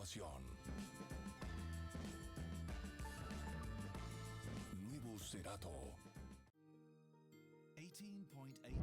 situación. Nuevo Cerato. 18.8.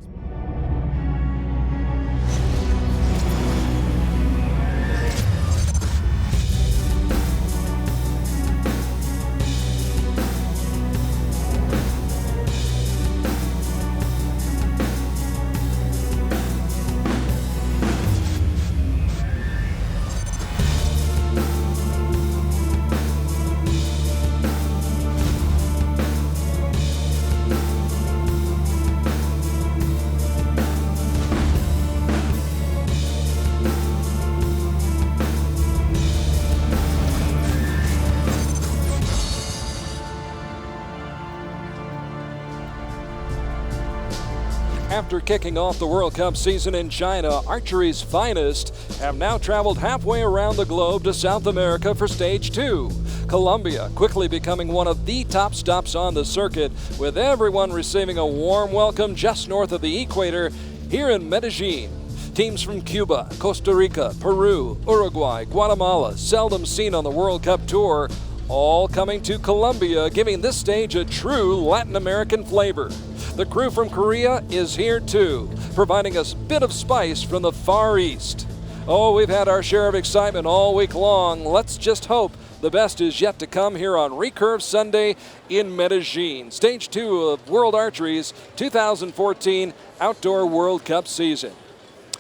After kicking off the World Cup season in China, archery's finest have now traveled halfway around the globe to South America for stage 2. Colombia quickly becoming one of the top stops on the circuit, with everyone receiving a warm welcome just north of the equator here in Medellin. Teams from Cuba, Costa Rica, Peru, Uruguay, Guatemala, seldom seen on the World Cup tour, all coming to Colombia, giving this stage a true Latin American flavor. The crew from Korea is here too, providing us a bit of spice from the Far East. Oh, we've had our share of excitement all week long. Let's just hope the best is yet to come here on Recurve Sunday in Medellin, Stage 2 of World Archery's 2014 Outdoor World Cup season.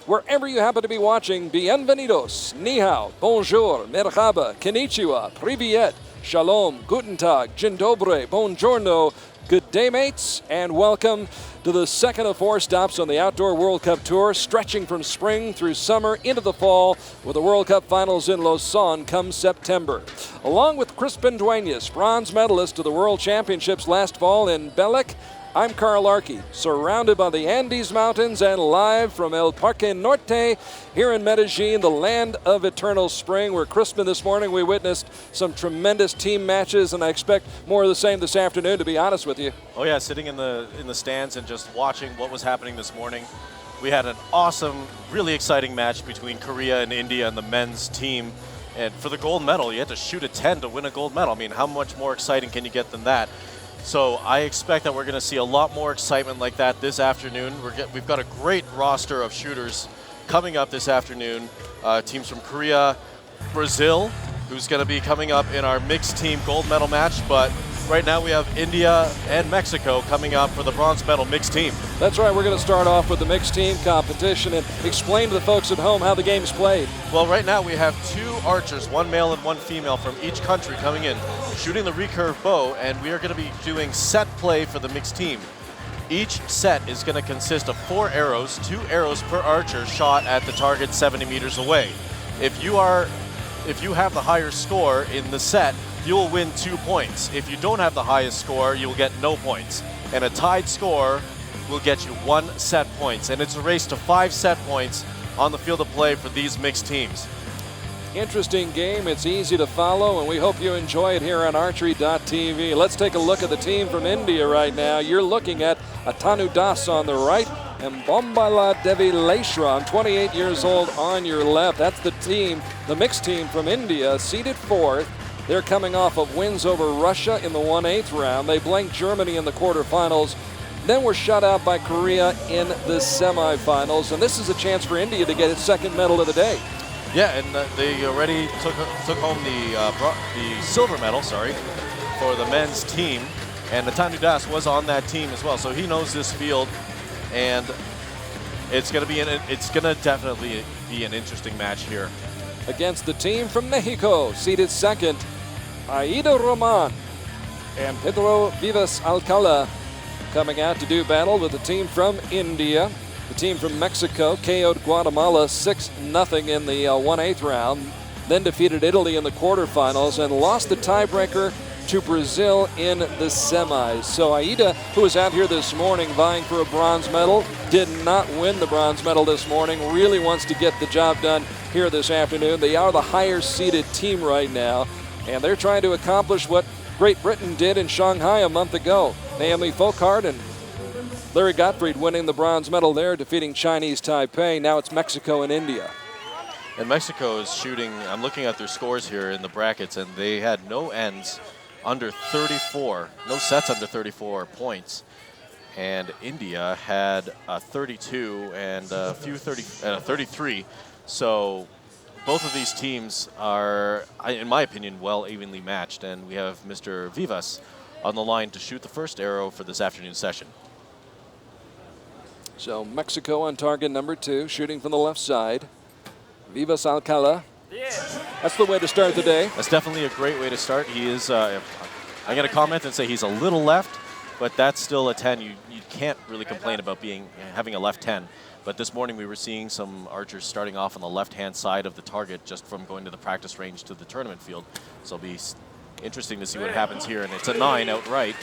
Wherever you happen to be watching, bienvenidos, ni hao, bonjour, merhaba, konnichiwa, privyet, shalom, guten tag, dzień dobry, buongiorno. Good day, mates, and welcome to the second of 4 stops on the Outdoor World Cup Tour, stretching from spring through summer into the fall, with the World Cup finals in Lausanne come September. Along with Crispin DUENAS, bronze medalist of the World Championships last fall in Belek, I'm Carl ARKY, surrounded by the Andes Mountains and live from El Parque Norte here in Medellin, the land of eternal spring, where Crispin this morning we witnessed some tremendous team matches, and I expect more of the same this afternoon, to be honest with you. Oh yeah, sitting in the stands and just watching what was happening this morning. We had an awesome, really exciting match between Korea and India and the men's team. And for the gold medal, you had to shoot a 10 to win a gold medal. I mean, how much more exciting can you get than that? So I expect that we're going to see a lot more excitement like that this afternoon. We've got a great roster of shooters coming up this afternoon. Teams from Korea, Brazil, who's going to be coming up in our mixed team gold medal match. But right now we have India and Mexico coming up for the bronze medal mixed team. That's right, we're going to start off with the mixed team competition and explain to the folks at home how the game's played. Well, right now we have 2 archers, 1 male and 1 female from each country coming in, shooting the recurve bow, and we are going to be doing set play for the mixed team. Each set is going to consist of 4 arrows, 2 arrows per archer shot at the target 70 meters away. If you have the higher score in the set, you'll win 2 points. If you don't have the highest score, you'll get no points. And a tied score will get you 1 set points. And it's a race to 5 set points on the field of play for these mixed teams. Interesting game, it's easy to follow, and we hope you enjoy it here on archery.tv. Let's take a look at the team from India right now. You're looking at Atanu Das on the right and Bombala Devi Leshram, 28 years old, on your left. That's the team, the mixed team from India, seeded 4th. They're coming off of wins over Russia in the 1/8 round. They blanked Germany in the quarterfinals, then were shut out by Korea in the semifinals. And this is a chance for India to get its 2nd medal of the day. Yeah, and they already took home the silver medal, for the men's team. And Atanu Das was on that team as well, so he knows this field, and it's going to definitely be an interesting match here. Against the team from Mexico, seeded 2nd, Aida Roman and Pedro Vivas Alcala coming out to do battle with the team from India. The team from Mexico KO'd Guatemala 6-0 in the 1/8 round, then defeated Italy in the quarterfinals and lost the tiebreaker to Brazil in the semis. So Aida, who was out here this morning vying for a bronze medal, did not win the bronze medal this morning, really wants to get the job done here this afternoon. They are the higher seeded team right now, and they're trying to accomplish what Great Britain did in Shanghai a month ago. Naomi Folkart and Larry Gottfried winning the bronze medal there, defeating Chinese Taipei. Now it's Mexico and India. And Mexico is shooting, I'm looking at their scores here in the brackets, and they had no ends under 34, no sets under 34 points. And India had 32 and a few 33. So both of these teams are, in my opinion, well evenly matched. And we have Mr. Vivas on the line to shoot the first arrow for this afternoon session. So Mexico on target number 2, shooting from the left side. Vivas Alcala. That's the way to start the day. That's definitely a great way to start. He is, I'm going to comment and say he's a little left, but that's still a 10. You can't really complain about having a left 10. But this morning we were seeing some archers starting off on the left-hand side of the target just from going to the practice range to the tournament field. So it'll be interesting to see what happens here. And it's a 9 outright.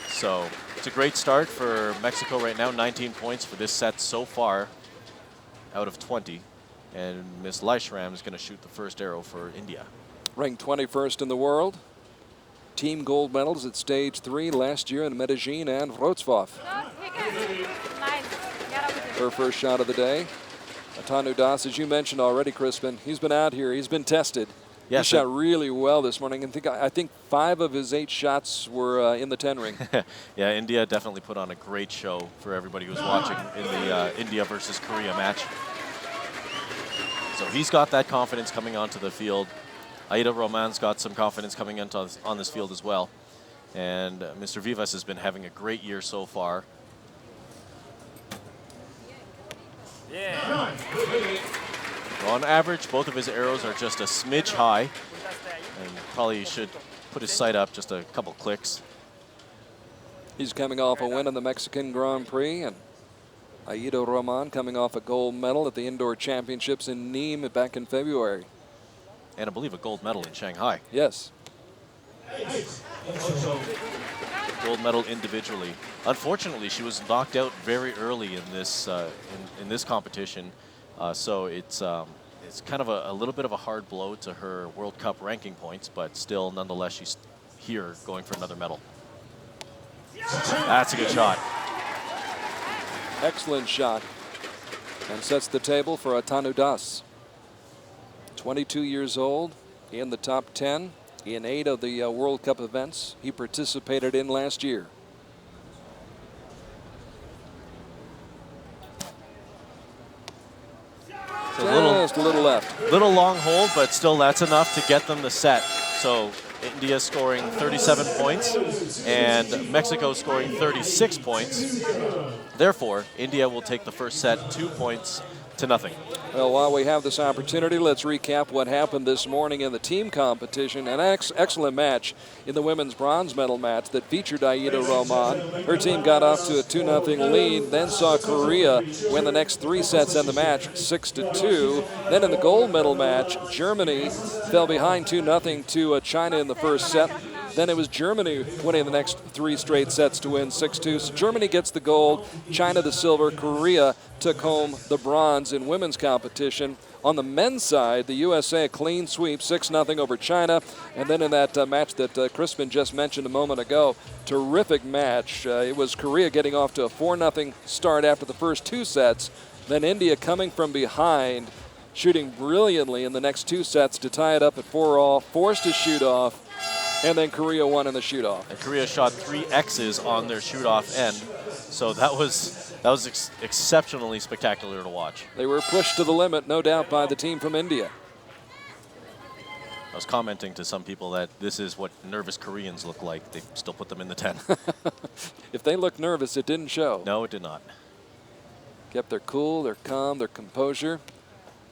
So it's a great start for Mexico right now. 19 points for this set so far out of 20. And Miss Leishram is going to shoot the first arrow for India. Ranked 21st in the world. Team gold medals at stage 3 last year in Medellin and Wrocław. Her first shot of the day. Atanu Das, as you mentioned already, Crispin, he's been out here. He's been tested. Yes, he shot really well this morning. And I think 5 of his 8 shots were in the 10 ring. Yeah, India definitely put on a great show for everybody who was watching in the India versus Korea match. So he's got that confidence coming onto the field. Aida Roman's got some confidence coming on this field as well. And Mr. Vivas has been having a great year so far. Yeah. On average, both of his arrows are just a smidge high. And probably should put his sight up just a couple clicks. He's coming off a win in the Mexican Grand Prix. And Aida Roman coming off a gold medal at the Indoor Championships in Nîmes back in February. And I believe a gold medal in Shanghai. Yes. Gold medal individually. Unfortunately, she was knocked out very early in this in this competition, so it's kind of a little bit of a hard blow to her World Cup ranking points, but still, nonetheless, she's here going for another medal. That's a good shot. Excellent shot, and sets the table for Atanu Das. 22 years old, in the top 10 in 8 of the World Cup events he participated in last year. Just a little left. Little long hold, but still that's enough to get them the set. So India scoring 37 points and Mexico scoring 36 points. Therefore, India will take the first set 2 points to nothing. Well, while we have this opportunity, let's recap what happened this morning in the team competition. An excellent match in the women's bronze medal match that featured Aida Roman. Her team got off to a 2-0 lead, then saw Korea win the next 3 sets in the match, 6-2. Then in the gold medal match, Germany fell behind 2-0 to China in the first set. Then it was Germany winning the next 3 straight sets to win 6-2. So Germany gets the gold, China the silver, Korea took home the bronze in women's competition. On the men's side, the USA a clean sweep, 6-0 over China. And then in that match that Crispin just mentioned a moment ago, terrific match. It was Korea getting off to a 4-0 start after the first 2 sets. Then India coming from behind, shooting brilliantly in the next 2 sets to tie it up at 4-all, forced a shoot-off. And then Korea won in the shoot-off. And Korea shot 3 X's on their shoot-off end, so that was exceptionally spectacular to watch. They were pushed to the limit, no doubt, by the team from India. I was commenting to some people that this is what nervous Koreans look like. They still put them in the 10. If they looked nervous, it didn't show. No, it did not. Kept their cool, their calm, their composure.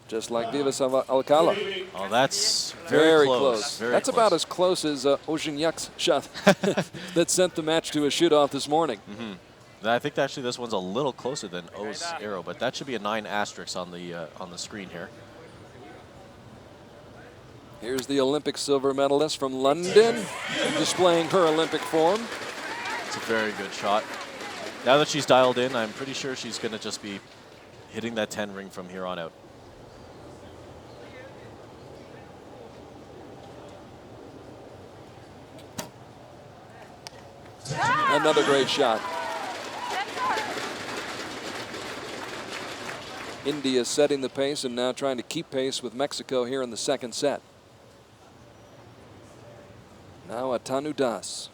Just like Vivas Alcala. Oh, that's very close. That's about as close as Woojin Yuk's shot that sent the match to a shoot-off this morning. I think actually this one's a little closer than O's arrow, but that should be a 9 asterisk on the screen here. Here's the Olympic silver medalist from London, displaying her Olympic form. It's a very good shot. Now that she's dialed in, I'm pretty sure she's going to just be hitting that 10 ring from here on out. Another great shot. India setting the pace and now trying to keep pace with Mexico here in the second set. Now Atanu Das.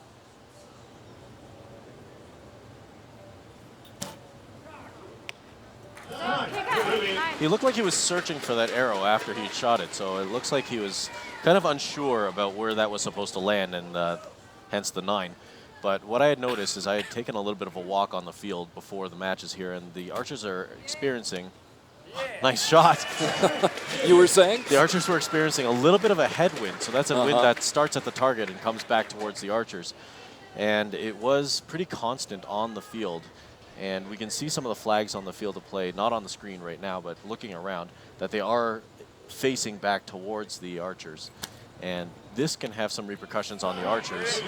He looked like he was searching for that arrow after he shot it, so it looks like he was kind of unsure about where that was supposed to land, and hence the 9. But what I had noticed is I had taken a little bit of a walk on the field before the matches here, and the archers are experiencing... Nice shot. You were saying? The archers were experiencing a little bit of a headwind, so that's a wind that starts at the target and comes back towards the archers. And it was pretty constant on the field. And we can see some of the flags on the field of play, not on the screen right now, but looking around, that they are facing back towards the archers. And this can have some repercussions on the archers,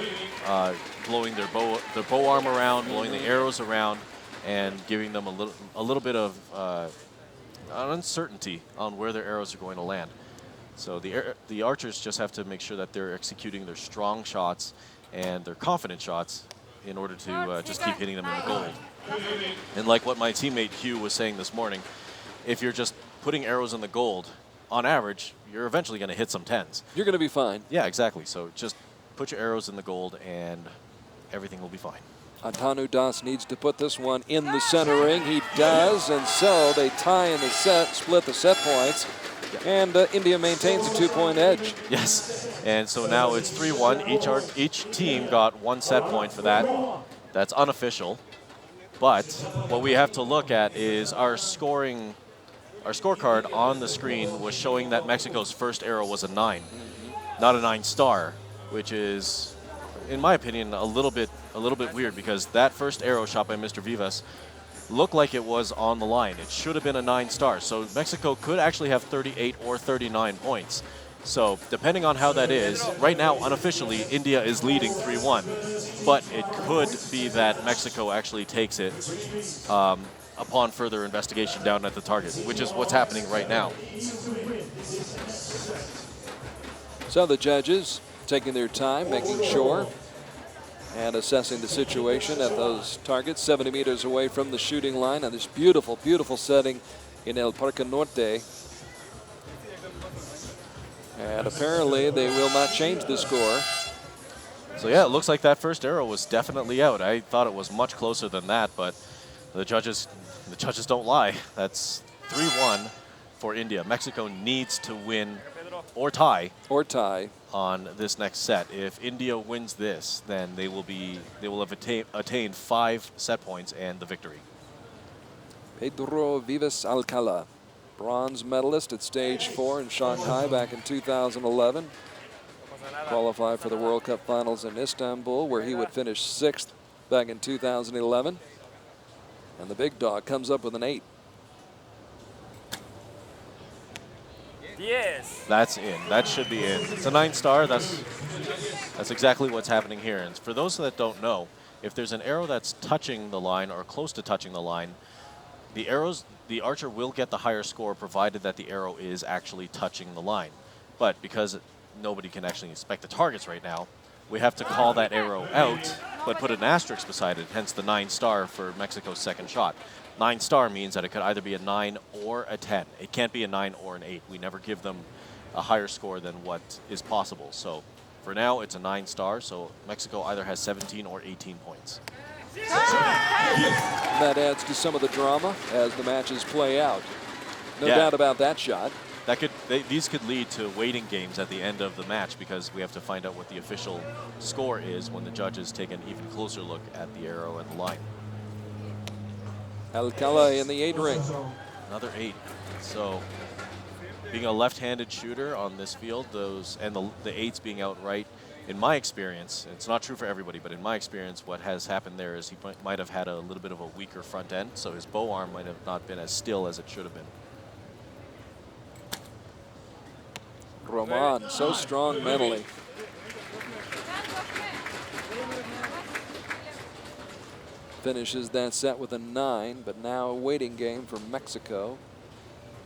blowing their bow arm around, blowing the arrows around, and giving them a little bit of an uncertainty on where their arrows are going to land. So the archers just have to make sure that they're executing their strong shots and their confident shots in order to just keep hitting them in the gold. And like what my teammate Hugh was saying this morning, if you're just putting arrows in the gold, on average, you're eventually going to hit some 10s. You're going to be fine. Yeah, exactly. So just put your arrows in the gold and everything will be fine. Atanu Das needs to put this one in the center ring. He does, and so they tie in the set, split the set points, and India maintains a 2-point edge. Yes, and so now it's 3-1. Each team got 1 set point for that. That's unofficial, but what we have to look at is our scoring. Our scorecard on the screen was showing that Mexico's first arrow was a 9, not a 9-star, which is, in my opinion, a little bit weird, because that first arrow shot by Mr. Vivas looked like it was on the line. It should have been a 9-star. So Mexico could actually have 38 or 39 points. So depending on how that is, right now, unofficially, India is leading 3-1. But it could be that Mexico actually takes it upon further investigation down at the target, which is what's happening right now. So the judges taking their time, making sure, and assessing the situation at those targets 70 meters away from the shooting line on this beautiful, beautiful setting in El Parque Norte. And apparently they will not change the score. So yeah, it looks like that first arrow was definitely out. I thought it was much closer than that, but the judges don't lie. That's 3-1 for India. Mexico needs to win or tie on this next set. If India wins this, then they will have attained 5 set points and the victory. Pedro Vivas Alcala, bronze medalist at stage 4 in Shanghai back in 2011. Qualified for the World Cup finals in Istanbul, where he would finish 6th back in 2011. And the big dog comes up with an 8. Yes. That's in. That should be in. It's a 9-star. That's exactly what's happening here. And for those that don't know, if there's an arrow that's touching the line or close to touching the line, the archer will get the higher score provided that the arrow is actually touching the line. But because nobody can actually inspect the targets right now, we have to call that arrow out, but put an asterisk beside it, hence the 9-star for Mexico's second shot. 9-star means that it could either be a 9 or a 10. It can't be a 9 or an 8. We never give them a higher score than what is possible. So for now, it's a 9-star, so Mexico either has 17 or 18 points. That adds to some of the drama as the matches play out. No doubt about that shot. These could lead to waiting games at the end of the match, because we have to find out what the official score is when the judges take an even closer look at the arrow and the line. Alcala in the 8 ring. Another 8. So being a left-handed shooter on this field, the 8s being outright, in my experience, it's not true for everybody, but in my experience, what has happened there is he might have had a little bit of a weaker front end, so his bow arm might have not been as still as it should have been. Roman, so strong mentally. Finishes that set with a 9, but now a waiting game for Mexico.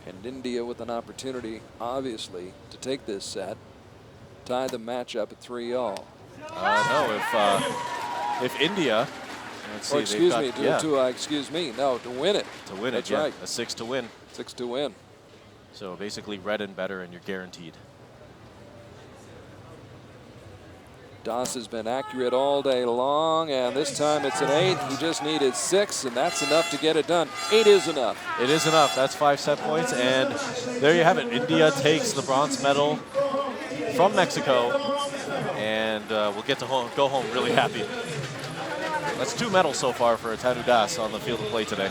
And India with an opportunity, obviously, to take this set, tie the match up at 3-all. No, if India, let's see, or excuse me, to win it. To win it, That's yeah, right. a 6 to win. 6 to win. So basically red and better, and you're guaranteed. Das has been accurate all day long, and this time it's an 8. He just needed 6, and that's enough to get it done. 8 is enough. It is enough. That's 5 set points, and there you have it. India takes the bronze medal from Mexico, and we'll get to go home really happy. That's 2 medals so far for Tanu Das on the field of play today.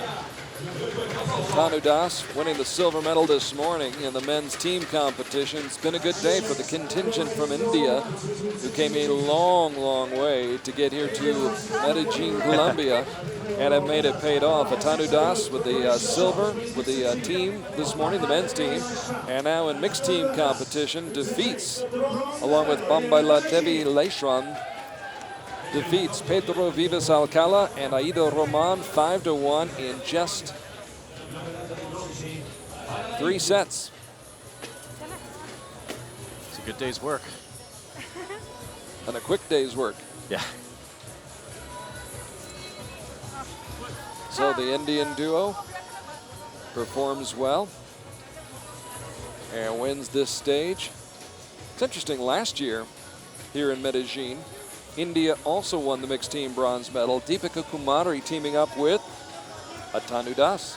Tanu Das winning the silver medal this morning in the men's team competition. It's been a good day for the contingent from India, who came a long, long way to get here to Medellin, Colombia, and have made it paid off. Tanu Das with the silver with the team this morning, the men's team, and now in mixed team competition defeats, along with Bambailadevi Leishran, defeats Pedro Vivas Alcala and Aido Roman 5 to 1 in just 3 sets. It's a good day's work. And a quick day's work. Yeah. So the Indian duo performs well and wins this stage. It's interesting, last year here in Medellin, India also won the mixed team bronze medal. Deepika Kumari teaming up with Tanu Das.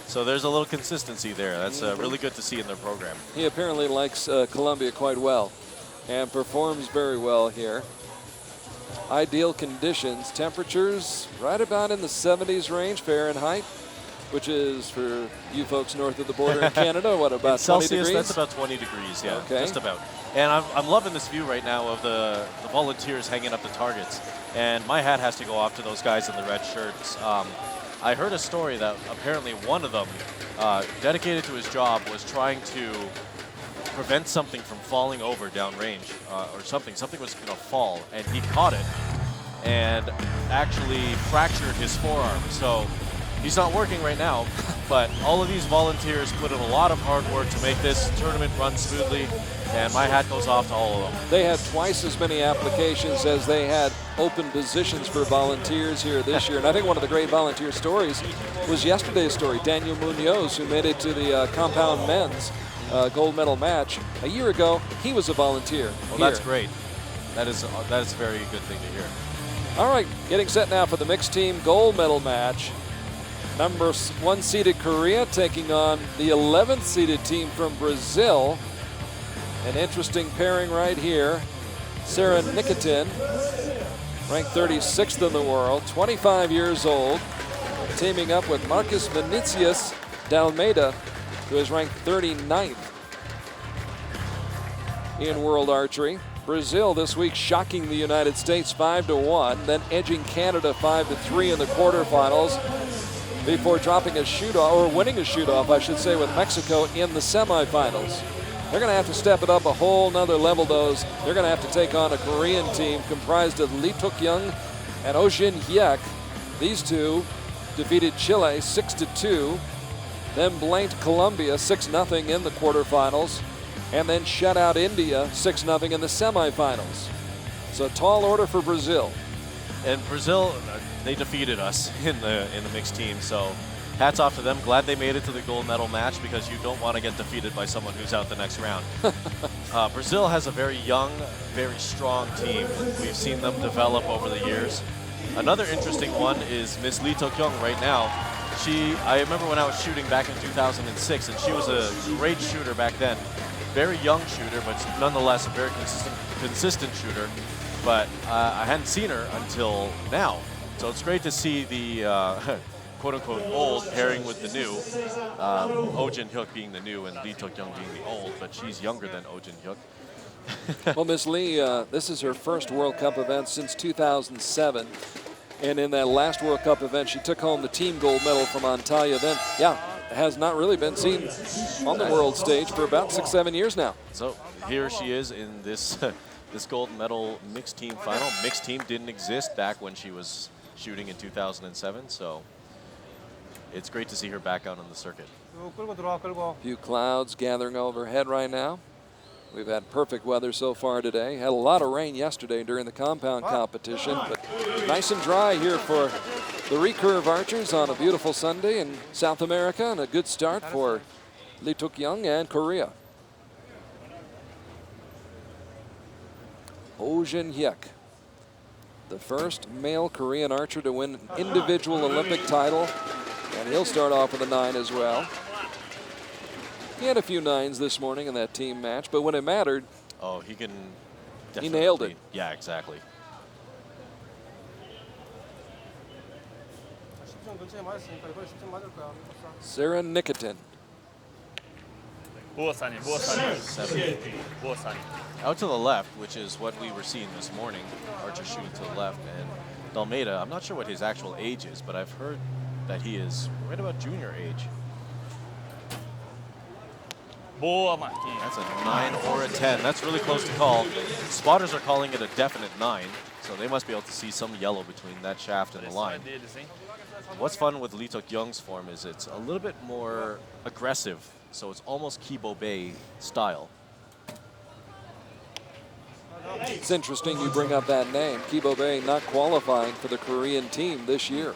So there's a little consistency there. That's really good to see in their program. He apparently likes Colombia quite well and performs very well here. Ideal conditions, temperatures right about in the 70s range Fahrenheit, which is for you folks north of the border in Canada, what, about 20 Celsius, degrees? that's about 20 degrees, yeah, okay. Just about. And I'm loving this view right now of the volunteers hanging up the targets. And my hat has to go off to those guys in the red shirts. I heard a story that apparently one of them, dedicated to his job, was trying to prevent something from falling over downrange or something. Something was going to fall, and he caught it and actually fractured his forearm. So he's not working right now, but all of these volunteers put in a lot of hard work to make this tournament run smoothly, and my hat goes off to all of them. They had twice as many applications as they had open positions for volunteers here this year. And I think one of the great volunteer stories was yesterday's story. Daniel Munoz, who made it to the compound men's gold medal match. A year ago, he was a volunteer. Well, that's great. That is a very good thing to hear. All right, getting set now for the mixed team gold medal match. Number 1 seeded Korea taking on the 11th seeded team from Brazil. An interesting pairing right here. Sarah Nikitin, ranked 36th in the world, 25 years old, teaming up with Marcus Vinicius Dalmeida, who is ranked 39th in world archery. Brazil this week shocking the United States 5 to 1, then edging Canada 5 to 3 in the quarterfinals before dropping a shoot-off, or winning a shoot-off, I should say, with Mexico in the semifinals. They're going to have to step it up a whole nother level, those. They're going to have to take on a Korean team comprised of Lee Tuk-young and Woojin Hyek. These two defeated Chile 6 to 2, then blanked Colombia 6-0 in the quarterfinals, and then shut out India 6-0 in the semifinals. So a tall order for Brazil. And Brazil, they defeated us in the mixed team, so hats off to them. Glad they made it to the gold medal match, because you don't want to get defeated by someone who's out the next round. Brazil has a very young, very strong team. We've seen them develop over the years. Another interesting one is Miss Lee Tuk-young right now. I remember when I was shooting back in 2006, and she was a great shooter back then. Very young shooter, but nonetheless a very consistent shooter. But I hadn't seen her until now. So it's great to see the quote-unquote old pairing with the new. Woojin Hyuk being the new and Lee Tuk-young being the old, but she's younger than Woojin Hyuk. Well, Miss Lee, this is her first World Cup event since 2007. And in that last World Cup event, she took home the team gold medal from Natalia. Then, has not really been seen on the world stage for about 6-7 years now. So here she is in this this gold medal mixed team final. Mixed team didn't exist back when she was shooting in 2007, so it's great to see her back out on the circuit. A few clouds gathering overhead right now. We've had perfect weather so far today. Had a lot of rain yesterday during the compound competition, but nice and dry here for The Recurve Archers on a beautiful Sunday in South America, and a good start for Lee Tuk-young and Korea. Woojin Hyek, the first male Korean archer to win an individual Olympic title, and he'll start off with a 9 as well. He had a few 9s this morning in that team match, but when it mattered, oh, he can definitely. He nailed it. Yeah, exactly. Sarah Nikitin. Out to the left, which is what we were seeing this morning. Archer shooting to the left, and Almeida, I'm not sure what his actual age is, but I've heard that he is right about junior age. That's a 9 or a 10. That's really close to call. Spotters are calling it a definite 9, so they must be able to see some yellow between that shaft and the line. What's fun with Lee Tuk-young's form is it's a little bit more aggressive, so it's almost Kibo Bay style. It's interesting you bring up that name. Kibo Bay not qualifying for the Korean team this year.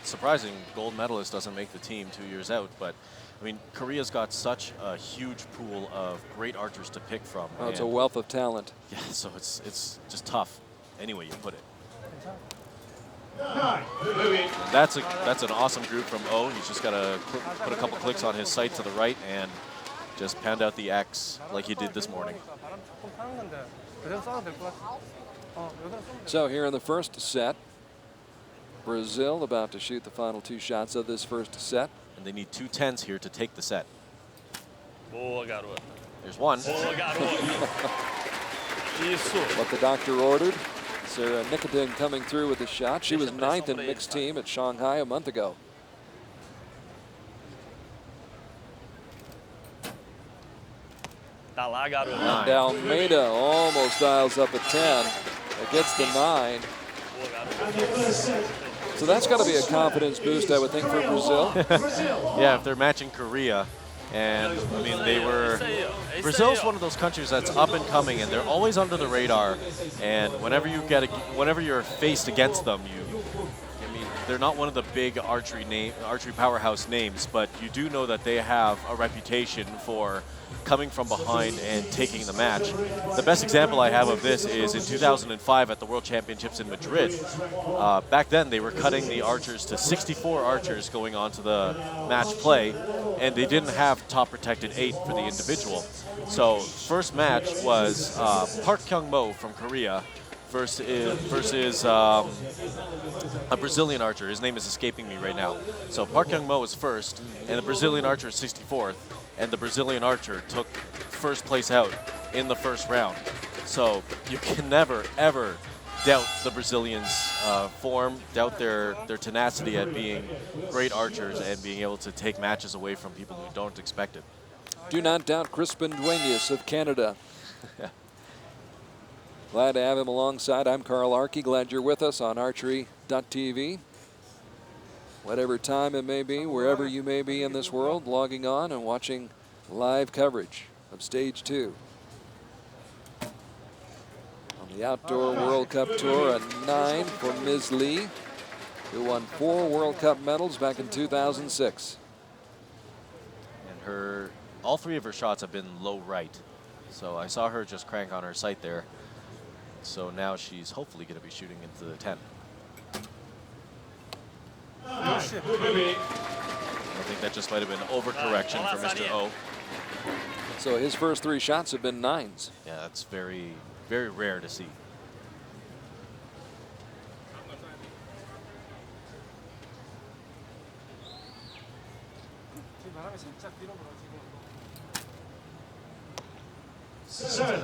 Surprising, gold medalist doesn't make the team 2 years out, but I mean, Korea's got such a huge pool of great archers to pick from. Oh, it's a wealth of talent. Yeah, so it's just tough any way you put it. That's an awesome group from O. He's just got to put a couple clicks on his sight to the right and just pound out the X like he did this morning. So here in the first set, Brazil about to shoot the final 2 shots of this first set. And they need 2 10s here to take the set. There's one. What the doctor ordered. Sarah Nikitin coming through with a shot. She was 9th in mixed team at Shanghai a month ago. And Almeida almost dials up a 10. It gets the 9. So that's got to be a confidence boost, I would think, for Brazil. Yeah, if they're matching Korea. And I mean, Brazil's one of those countries that's up and coming, and they're always under the radar. And whenever you're faced against them, I mean, they're not one of the big archery powerhouse names, but you do know that they have a reputation for coming from behind and taking the match. The best example I have of this is in 2005 at the World Championships in Madrid. Back then, they were cutting the archers to 64 archers going on to the match play, and they didn't have top protected 8 for the individual. So first match was Park Kyung-mo from Korea versus a Brazilian archer. His name is escaping me right now. So Park Kyung-mo was first, and the Brazilian archer is 64th. And the Brazilian archer took first place out in the first round. So you can never, ever doubt the Brazilians' form, doubt their tenacity at being great archers and being able to take matches away from people who don't expect it. Do not doubt Crispin DUENAS of Canada. Glad to have him alongside. I'm Carl ARKY. Glad you're with us on archery.tv. Whatever time it may be, wherever you may be in this world, logging on and watching live coverage of Stage 2. On the Outdoor World Cup Tour, a 9 for Ms. Lee, who won 4 World Cup medals back in 2006. And all 3 of her shots have been low right. So I saw her just crank on her sight there. So now she's hopefully going to be shooting into the 10. I think that just might have been overcorrection for Mr. O. So his first 3 shots have been 9s. Yeah, that's very, very rare to see.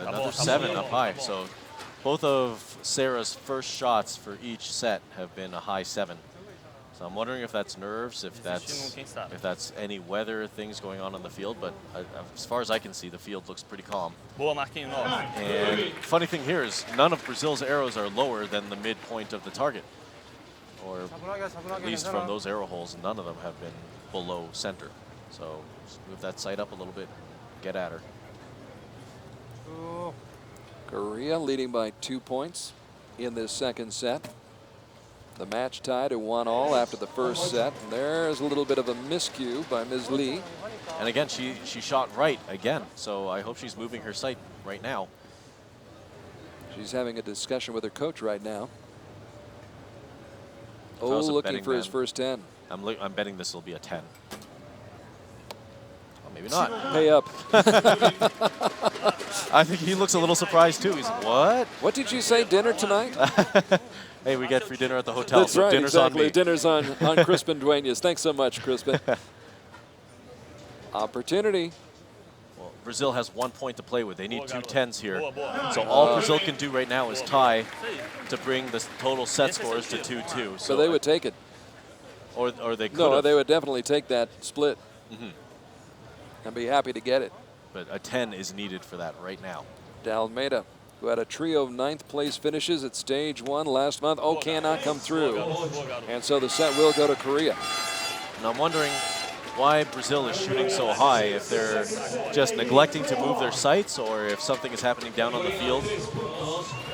Another 7 up high. So both of Sarah's first shots for each set have been a high 7. So I'm wondering if that's nerves, if that's any weather things going on the field, but as far as I can see, the field looks pretty calm. And funny thing here is none of Brazil's arrows are lower than the midpoint of the target, or at least from those arrow holes, none of them have been below center. So just move that sight up a little bit, get at her. Korea leading by 2 points in this second set. The match tied at 1-1 after the first set. And there's a little bit of a miscue by Ms. Lee. And again, she shot right again. So I hope she's moving her sight right now. She's having a discussion with her coach right now. I was a looking betting for his man, first 10. I'm betting this will be a 10. Well, maybe not. Pay up. I think he looks a little surprised too. He's what? What did you say, dinner tonight? Hey, we get free dinner at the hotel. That's so right, dinner's exactly. on me. Dinner's on Crispin DUENAS. Thanks so much, Crispin. Opportunity. Well, Brazil has 1 point to play with. They need 2 10s here. So all Brazil can do right now is tie to bring the total set scores to 2-2. So they would take it. Or they could. No, they would definitely take that split. And be happy to get it. But a 10 is needed for that right now. Almeida, who had a trio of 9th place finishes at stage 1 last month, cannot come through. And so the set will go to Korea. And I'm wondering why Brazil is shooting so high, if they're just neglecting to move their sights or if something is happening down on the field.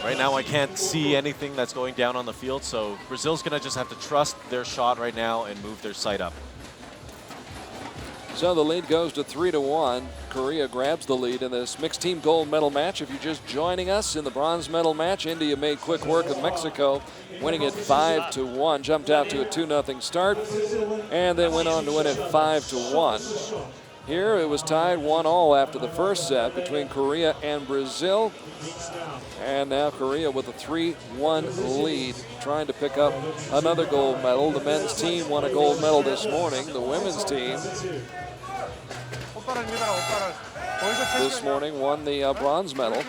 Right now I can't see anything that's going down on the field, so Brazil's gonna just have to trust their shot right now and move their sight up. So the lead goes to 3-1. Korea grabs the lead in this mixed team gold medal match. If you're just joining us in the bronze medal match, India made quick work of Mexico, winning it 5-1, jumped out to a 2-0 start, and they went on to win it 5-1. Here it was tied 1-1 after the first set between Korea and Brazil. And now Korea with a 3-1 lead, trying to pick up another gold medal. The men's team won a gold medal this morning. The women's team this morning won the bronze medal.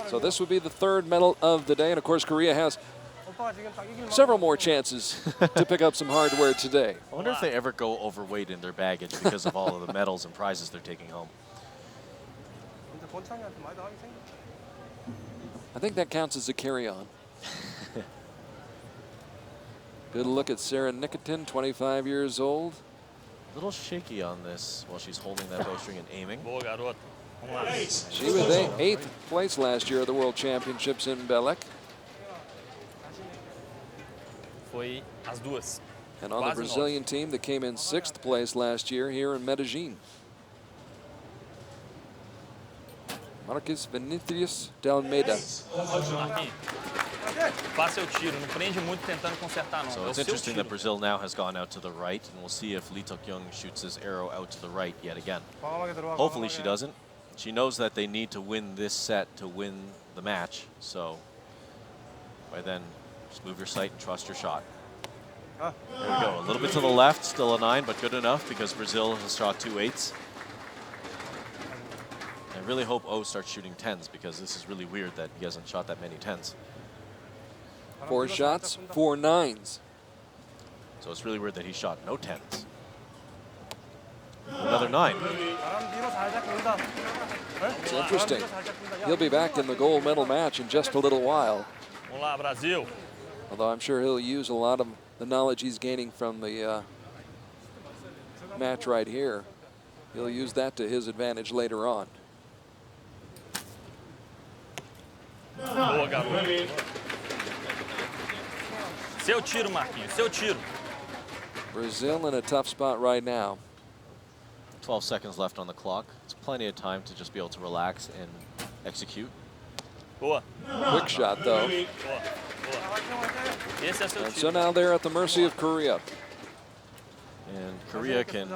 So this would be the 3rd medal of the day. And of course, Korea has several more chances to pick up some hardware today. I wonder if they ever go overweight in their baggage because of all of the medals and prizes they're taking home. I think that counts as a carry-on. Good look at Sarah Nikitin, 25 years old. A little shaky on this while she's holding that bowstring and aiming. She was 8th place last year at the World Championships in Belek. And on the Brazilian team that came in 6th place last year here in Medellin. Marques Vinicius de Almeida. So it's interesting that Brazil now has gone out to the right, and we'll see if Lee Tok-young shoots his arrow out to the right yet again. Hopefully she doesn't. She knows that they need to win this set to win the match, so by then just move your sight and trust your shot. There we go, a little bit to the left, still a 9, but good enough because Brazil has shot 2 8s. I really hope O starts shooting 10s because this is really weird that he hasn't shot that many 10s. 4 shots, 4 9s. So it's really weird that he shot no 10s. Another 9. It's interesting. He'll be back in the gold medal match in just a little while. Although I'm sure he'll use a lot of the knowledge he's gaining from the match right here. He'll use that to his advantage later on. Seu tiro, Marquinhos, seu tiro. Brazil in a tough spot right now. 12 seconds left on the clock. It's plenty of time to just be able to relax and execute. Boa. Quick shot, though. Boa. Esse é seu And tiro. so now they're at the mercy of Korea. And Korea can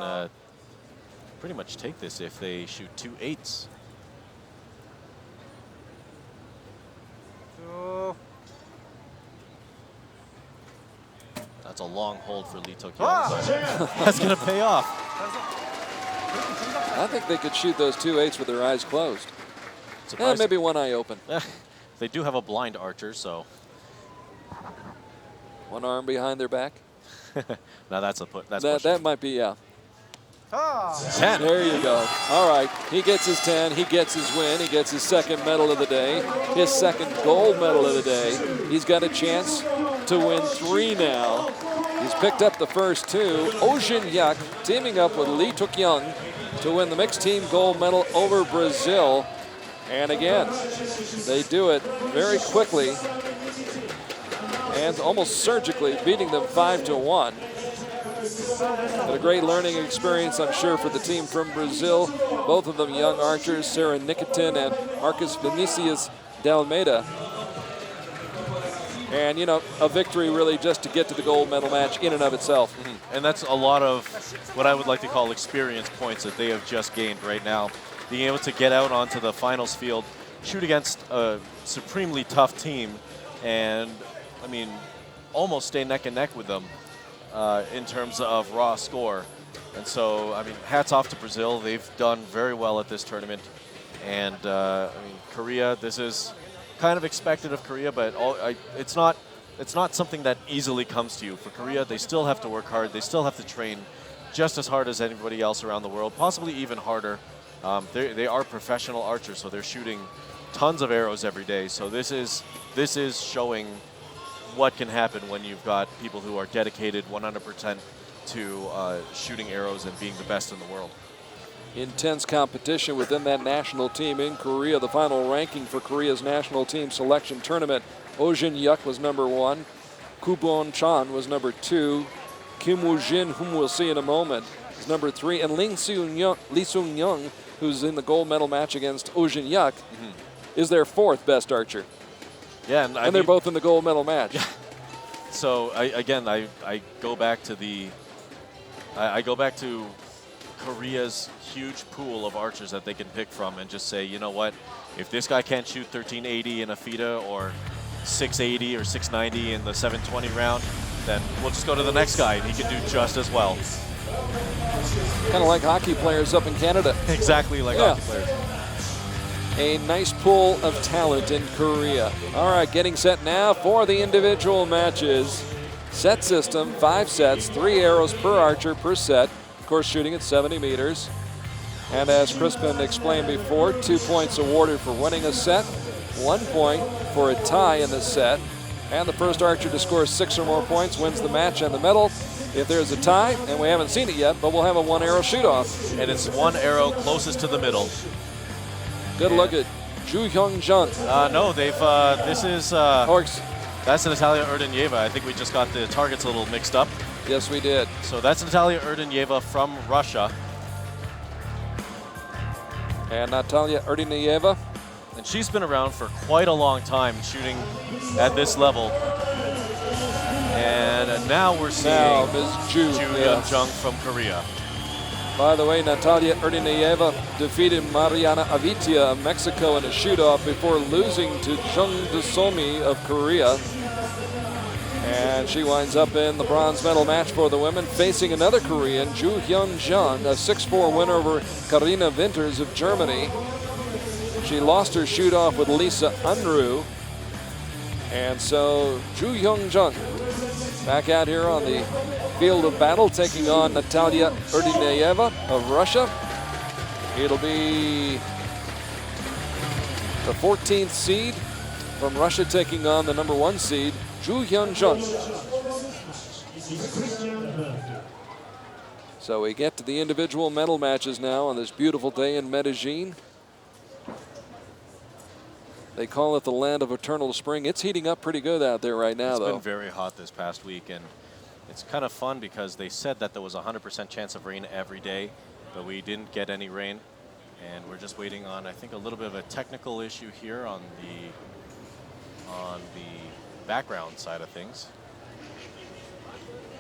pretty much take this if they shoot 2 8s. That's a long hold for Lee Tok-young. That's going to pay off. I think they could shoot those 2 8s with their eyes closed. And maybe one eye open. They do have a blind archer, so. One arm behind their back. Now that's a put. That's that might be, yeah. 10. There you go. All right, he gets his 10, he gets his win, he gets his 2nd medal of the day, his 2nd gold medal of the day. He's got a chance to win 3 now. He's picked up the first 2. Woojin Hyek teaming up with Lee Tok-young to win the mixed team gold medal over Brazil. And again, they do it very quickly. and almost surgically beating them 5-1. And a great learning experience, I'm sure, for the team from Brazil. Both of them young archers, Sarah Nikitin and Marcus Vinicius de Almeida. And, you know, a victory really just to get to the gold medal match in and of itself. And that's a lot of what I would like to call experience points that they have just gained right now. Being able to get out onto the finals field, shoot against a supremely tough team, and, I mean, almost stay neck and neck with them in terms of raw score. And so, I mean, hats off to Brazil. They've done very well at this tournament. And, I mean, Korea, this is kind of expected of Korea, but it's not something that easily comes to you. For Korea, they still have to work hard. They still have to train just as hard as anybody else around the world, possibly even harder. They are professional archers, so they're shooting tons of arrows every day. So this is showing what can happen when you've got people who are dedicated 100% to shooting arrows and being the best in the world. Intense competition within that national team in Korea. The final ranking for Korea's national team selection tournament, Woojin Hyek was #1, Kubon Chan was #2, Kim Woojin, whom we'll see in a moment, is #3, and Lee Seungyun, who's in the gold medal match against Woojin Hyek, is their 4th best archer. Yeah, and they're both in the gold medal match. Yeah. So I go back to I go back to Korea's huge pool of archers that they can pick from and just say, you know what, if this guy can't shoot 1380 in a FIDA or 680 or 690 in the 720 round, then we'll just go to the next guy and he can do just as well. Kind of like hockey players up in Canada. Exactly like hockey players. A nice pool of talent in Korea. All right, getting set now for the individual matches. Set system, 5 sets, 3 arrows per archer per set. Of course, shooting at 70 meters. And as Crispin explained before, 2 points awarded for winning a set, 1 point for a tie in the set. And the first archer to score 6 or more points wins the match and the medal. If there's a tie, and we haven't seen it yet, but we'll have a 1 arrow shoot off. And it's 1 arrow closest to the middle. Good look at Jung. No, they've, this is, that's Natalia ERDYNIEVA. I think we just got the targets a little mixed up. Yes, we did. So that's Natalia ERDYNIEVA from Russia. And Natalia ERDYNIEVA. And she's been around for quite a long time shooting at this level. And now we're seeing Ms. Jung from Korea. By the way, Natalia ERDYNIEVA defeated Mariana Avitia of Mexico in a shoot-off before losing to Jung Dasomi of Korea. And she winds up in the bronze medal match for the women, facing another Korean, Jung, a 6-4 win over Karina Winters of Germany. She lost her shoot-off with Lisa UNRUH. And so Jung back out here on the field of battle, taking on Natalia ERDYNIEVA of Russia. It'll be the 14th seed from Russia taking on the #1 seed, Jung. So we get to the individual medal matches now on this beautiful day in Medellin. They call it the land of eternal spring. It's heating up pretty good out there right now, though. It's been very hot this past week, and it's kind of fun because they said that there was a 100% chance of rain every day, but we didn't get any rain. And we're just waiting on, I think, a little bit of a technical issue here on the background side of things.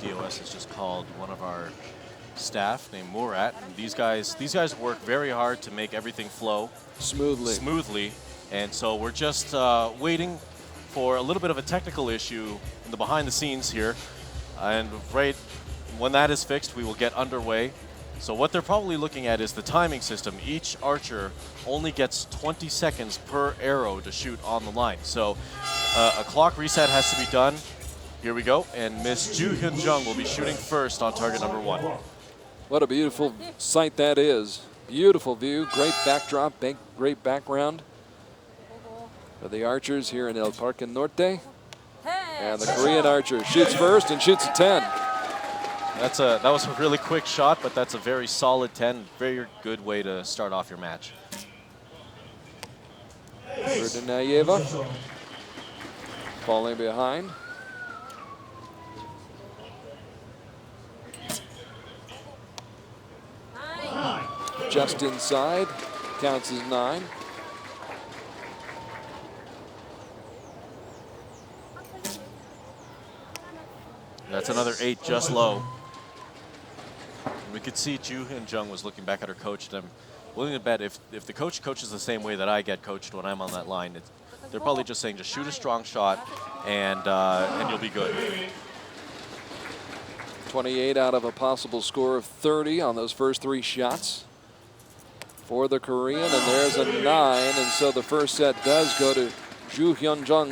DOS has just called one of our staff named Murat. And these guys work very hard to make everything flow smoothly. And so we're just waiting for a little bit of a technical issue in the behind the scenes here. And right when that is fixed, we will get underway. So what they're probably looking at is the timing system. Each archer only gets 20 seconds per arrow to shoot on the line. So a clock reset has to be done. Here we go. And Miss Jung will be shooting first on target #1. What a beautiful sight that is. Beautiful view, great backdrop, great background for the archers here in El Parque Norte. And the Korean archer shoots first and shoots a 10. That was a really quick shot, but that's a very solid 10. Very good way to start off your match. ERDYNIEVA falling behind. just inside. Counts as 9. That's another 8 just low. We could see Hyun Jung was looking back at her coach, and I'm willing to bet if the coach coaches the same way that I get coached when I'm on that line, they're probably just saying just shoot a strong shot and you'll be good. 28 out of a possible score of 30 on those first 3 shots for the Korean, and there's a 9, and so the first set does go to Hyun Jung,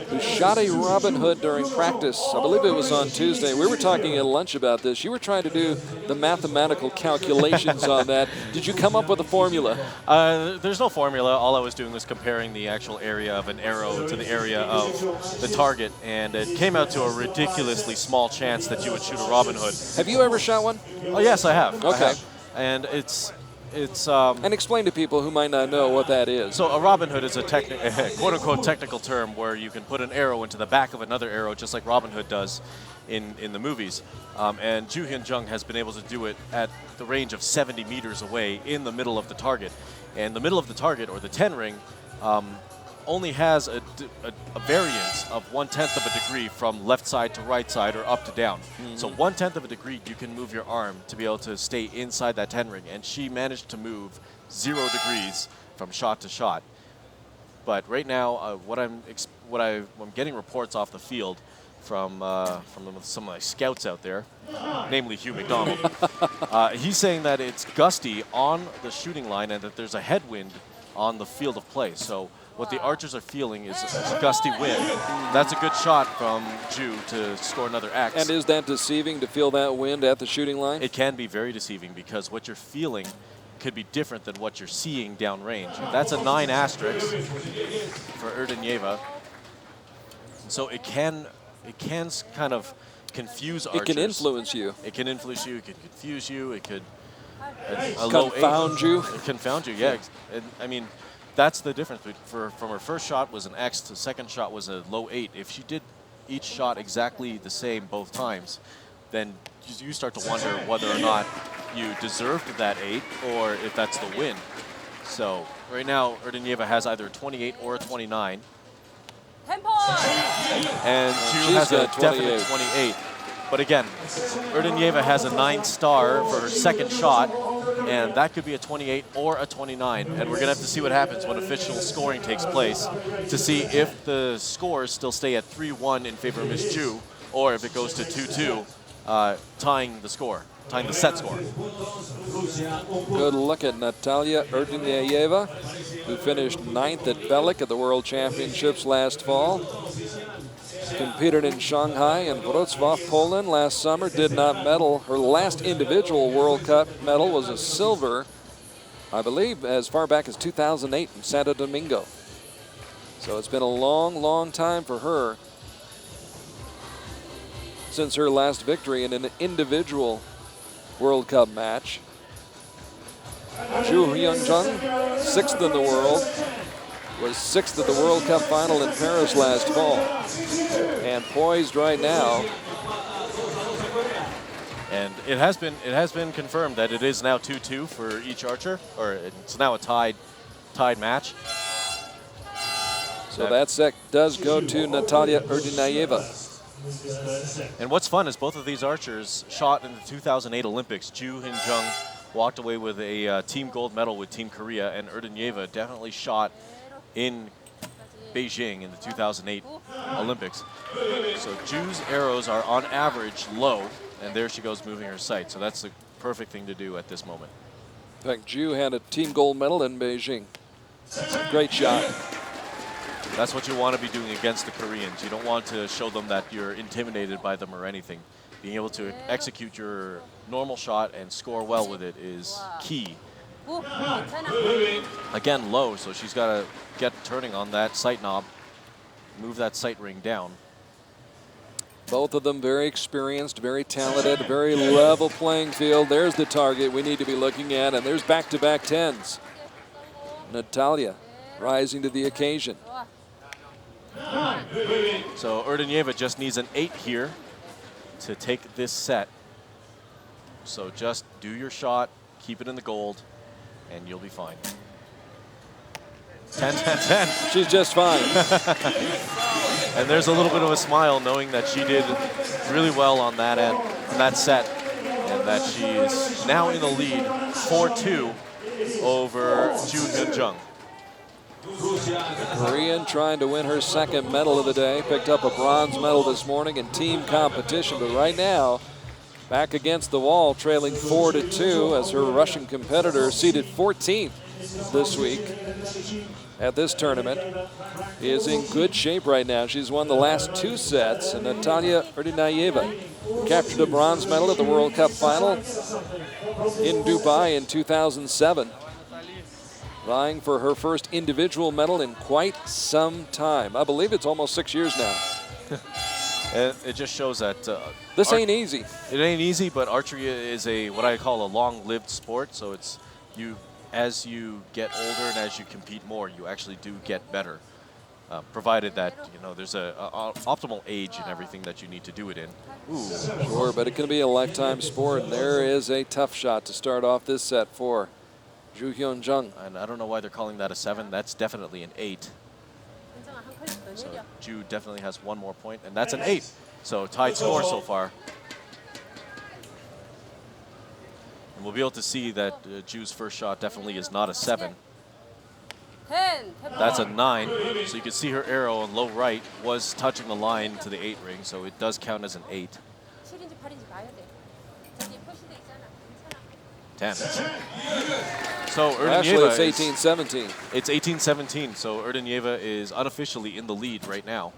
who shot a Robin Hood during practice. I believe it was on Tuesday. We were talking at lunch about this. You were trying to do the mathematical calculations on that. Did you come up with a formula? There's no formula. All I was doing was comparing the actual area of an arrow to the area of the target, and it came out to a ridiculously small chance that you would shoot a Robin Hood. Have you ever shot one? Oh, yes, I have. Okay. I have. And it's and explain to people who might not know what that is. So a Robin Hood is a quote-unquote technical term where you can put an arrow into the back of another arrow, just like Robin Hood does in the movies. And Hyun Jung has been able to do it at the range of 70 meters away in the middle of the target. And the middle of the target, or the 10 ring, only has a variance of 1/10 of a degree from left side to right side or up to down. So 1/10 of a degree, you can move your arm to be able to stay inside that 10 ring. And she managed to move 0 degrees from shot to shot. But right now, I'm getting reports off the field from some of my scouts out there, namely Hugh McDonald. He's saying that it's gusty on the shooting line and that there's a headwind on the field of play. So what the archers are feeling is a gusty wind. That's a good shot from Ju to score another X. And is that deceiving to feel that wind at the shooting line? It can be very deceiving because what you're feeling could be different than what you're seeing downrange. That's a 9 asterisk for ERDYNIEVA. So it can kind of confuse archers. It can influence you. It can influence you. It can confuse you. It could confound you. It confound you, yeah. And, I mean, that's the difference. From her first shot was an X to second shot was a low 8. If she did each shot exactly the same both times, then you start to wonder whether or not you deserved that 8 or if that's the win. So right now, ERDYNIEVA has either a 28 or a 29. And Ju has a definite 28. But again, ERDYNIEVA has a 9-star for her second shot, and that could be a 28 or a 29. And we're going to have to see what happens when official scoring takes place to see if the scores still stay at 3-1 in favor of Miss Ju, or if it goes to 2-2, tying the set score. Good look at Natalia ERDYNIEVA, who finished 9th at Belek at the World Championships last fall. Competed in Shanghai and Wrocław, Poland last summer, did not medal. Her last individual World Cup medal was a silver, I believe, as far back as 2008 in Santo Domingo. So it's been a long, long time for her since her last victory in an individual World Cup match. Hyun Jung, 6th in the world, was 6th at the World Cup final in Paris last fall, and poised right now. And it has been confirmed that it is now 2-2 for each archer, or it's now a tied match. So that set does go to Natalia ERDYNIEVA. And what's fun is both of these archers shot in the 2008 Olympics. Hyun Jung walked away with a team gold medal with Team Korea, and ERDYNIEVA definitely shot in Beijing in the 2008 Olympics. So Ju's arrows are on average low, and there she goes moving her sight. So that's the perfect thing to do at this moment. In fact, Ju had a team gold medal in Beijing. Great shot. That's what you want to be doing against the Koreans. You don't want to show them that you're intimidated by them or anything. Being able to execute your normal shot and score well with it is key. Again, low, so she's got to get turning on that sight knob, move that sight ring down. Both of them very experienced, very talented, very level playing field. There's the target we need to be looking at, and there's back-to-back 10s. Natalia rising to the occasion. So ERDYNIEVA just needs an 8 here to take this set. So just do your shot, keep it in the gold, and you'll be fine. 10, 10, 10. She's just fine. And there's a little bit of a smile knowing that she did really well on that end, on that set, and that she is now in the lead 4-2 over Jung. The Korean trying to win her second medal of the day. Picked up a bronze medal this morning in team competition, but right now back against the wall, trailing 4-2 as her Russian competitor seeded 14th this week at this tournament is in good shape right now. She's won the last 2 sets, and Natalia ERDYNIEVA captured a bronze medal at the World Cup final in Dubai in 2007, vying for her first individual medal in quite some time. I believe it's almost 6 years now. And it just shows that this ain't easy. It ain't easy, but archery is what I call a long-lived sport. So it's as you get older and as you compete more, you actually do get better, provided that there's a optimal age and everything that you need to do it in. Ooh. Sure, but it can be a lifetime sport. And there is a tough shot to start off this set for Jung. And I don't know why they're calling that a 7. That's definitely an 8. So Ju definitely has 1 more point, and that's an 8. So tied score so far. And we'll be able to see that Ju's first shot definitely is not a 7. That's a 9. So you can see her arrow on low right was touching the line to the 8 ring, so it does count as an 8. 10. So actually, it's 18-17. It's 18-17, so ERDYNIEVA is unofficially in the lead right now.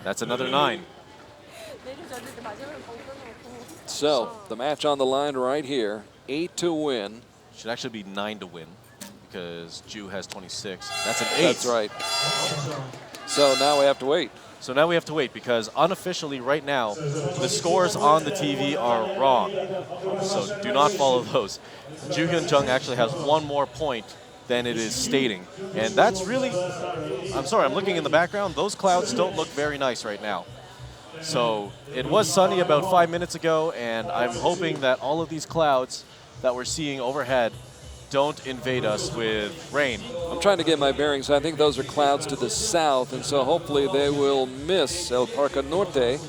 That's another 9. So the match on the line right here, 8 to win. Should actually be 9 to win because Ju has 26. That's an 8. That's right. So now we have to wait. So now we have to wait because unofficially right now, the scores on the TV are wrong. So do not follow those. Jung actually has 1 more point than it is stating. And that's really, I'm sorry, I'm looking in the background. Those clouds don't look very nice right now. So it was sunny about 5 minutes ago, and I'm hoping that all of these clouds that we're seeing overhead don't invade us with rain. I'm trying to get my bearings. I think those are clouds to the south, and so hopefully they will miss El Parque Norte,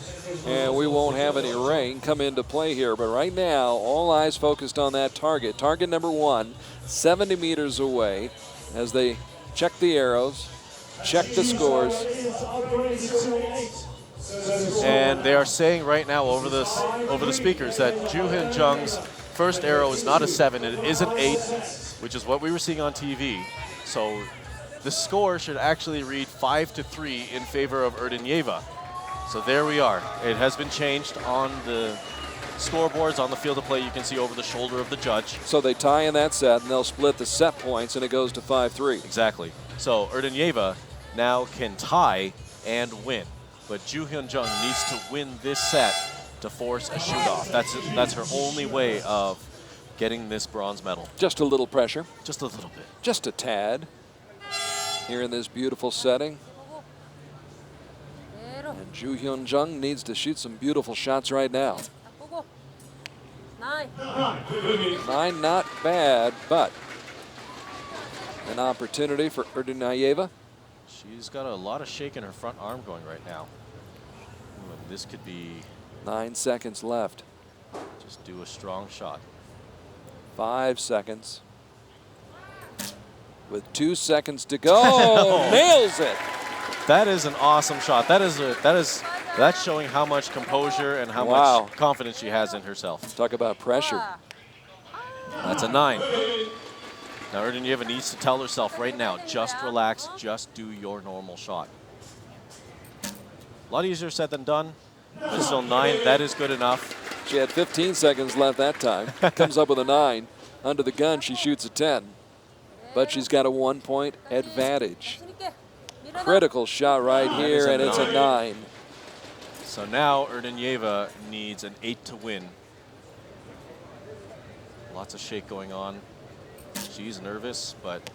and we won't have any rain come into play here. But right now, all eyes focused on that target. Target number 1, 70 meters away, as they check the arrows, check the scores. And they are saying right now over the speakers that Jung's first arrow is not a 7, it is an 8, which is what we were seeing on TV. So the score should actually read 5-3 in favor of ERDYNIEVA. So there we are. It has been changed on the scoreboards on the field of play. You can see over the shoulder of the judge. So they tie in that set, and they'll split the set points, and it goes to 5-3. Exactly. So ERDYNIEVA now can tie and win. But Jung needs to win this set to force a shoot-off. That's her only way of getting this bronze medal. Just a little pressure. Just a little bit. Just a tad. Here in this beautiful setting. And Jung needs to shoot some beautiful shots right now. 9, not bad, but an opportunity for ERDYNIEVA. She's got a lot of shake in her front arm going right now. Ooh, and this could be 9 seconds left. Just do a strong shot. 5 seconds. With 2 seconds to go, nails it. That is an awesome shot. That's showing how much composure and how much confidence she has in herself. Talk about pressure. That's a 9. Now ERDYNIEVA needs to tell herself right now, just relax, just do your normal shot. A lot easier said than done, but still 9, that is good enough. She had 15 seconds left that time. Comes up with a 9. Under the gun, she shoots a 10. But she's got a 1-point advantage. Critical shot right here, and it's a 9. So now ERDYNIEVA needs an 8 to win. Lots of shake going on. She's nervous, but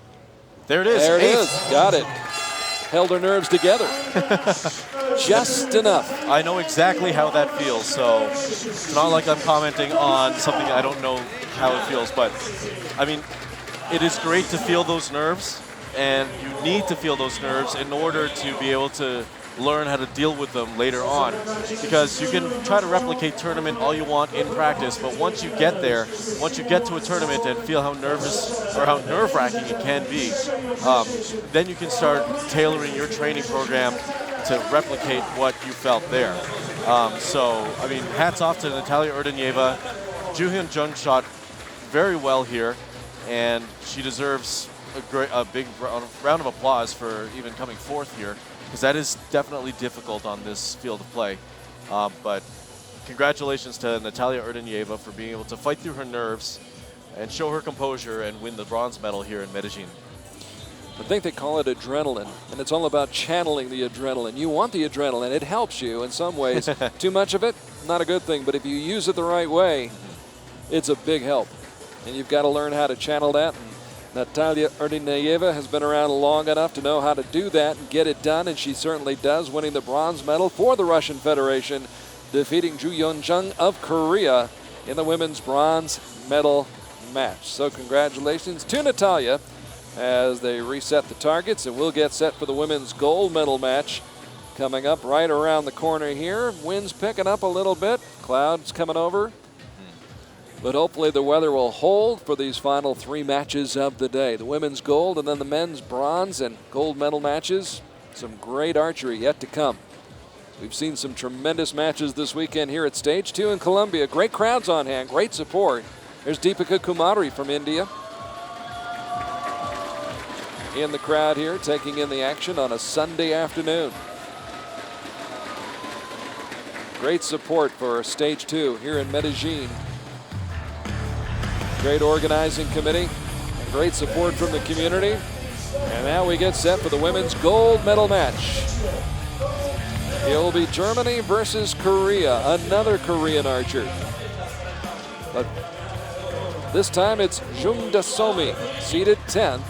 there it is. There it is. Got it. held her nerves together. Just enough. I know exactly how that feels, so it's not like I'm commenting on something I don't know how it feels, but I mean, it is great to feel those nerves, and you need to feel those nerves in order to be able to learn how to deal with them later on, because you can try to replicate tournament all you want in practice, but once you get there, once you get to a tournament and feel how nervous or how nerve-wracking it can be, then you can start tailoring your training program to replicate what you felt there. So, I mean, hats off to Natalia ERDYNIEVA. Hyun Jung shot very well here, and she deserves a big round of applause for even coming fourth here, because that is definitely difficult on this field of play. But congratulations to Natalia ERDYNIEVA for being able to fight through her nerves and show her composure and win the bronze medal here in Medellin. I think they call it adrenaline, and it's all about channeling the adrenaline. You want the adrenaline. It helps you in some ways. Too much of it, not a good thing, but if you use it the right way, it's a big help. And you've got to learn how to channel that. And Natalia ERDYNIEVA has been around long enough to know how to do that and get it done, and she certainly does, winning the bronze medal for the Russian Federation, defeating Jung of Korea in the women's bronze medal match. So congratulations to Natalia as they reset the targets, and we'll get set for the women's gold medal match coming up right around the corner here. Wind's picking up a little bit, clouds coming over, but hopefully the weather will hold for these final three matches of the day. The women's gold and then the men's bronze and gold medal matches. Some great archery yet to come. We've seen some tremendous matches this weekend here at Stage 2 in Colombia. Great crowds on hand, great support. There's Deepika Kumari from India in the crowd here, taking in the action on a Sunday afternoon. Great support for Stage 2 here in Medellin. Great organizing committee, and great support from the community. And now we get set for the women's gold medal match. It will be Germany versus Korea, another Korean archer. But this time it's Jung Dasomi, seeded 10th,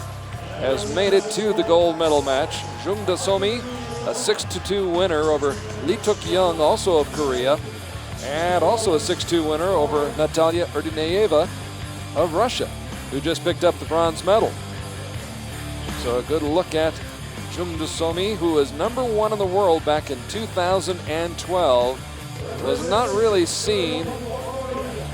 has made it to the gold medal match. Jung Dasomi, a 6-2 winner over Lee Tuk-young, also of Korea, and also a 6-2 winner over Natalia ERDYNIEVA of Russia, who just picked up the bronze medal. So a good look at Jung Dasomi, who was #1 in the world back in 2012, was not really seen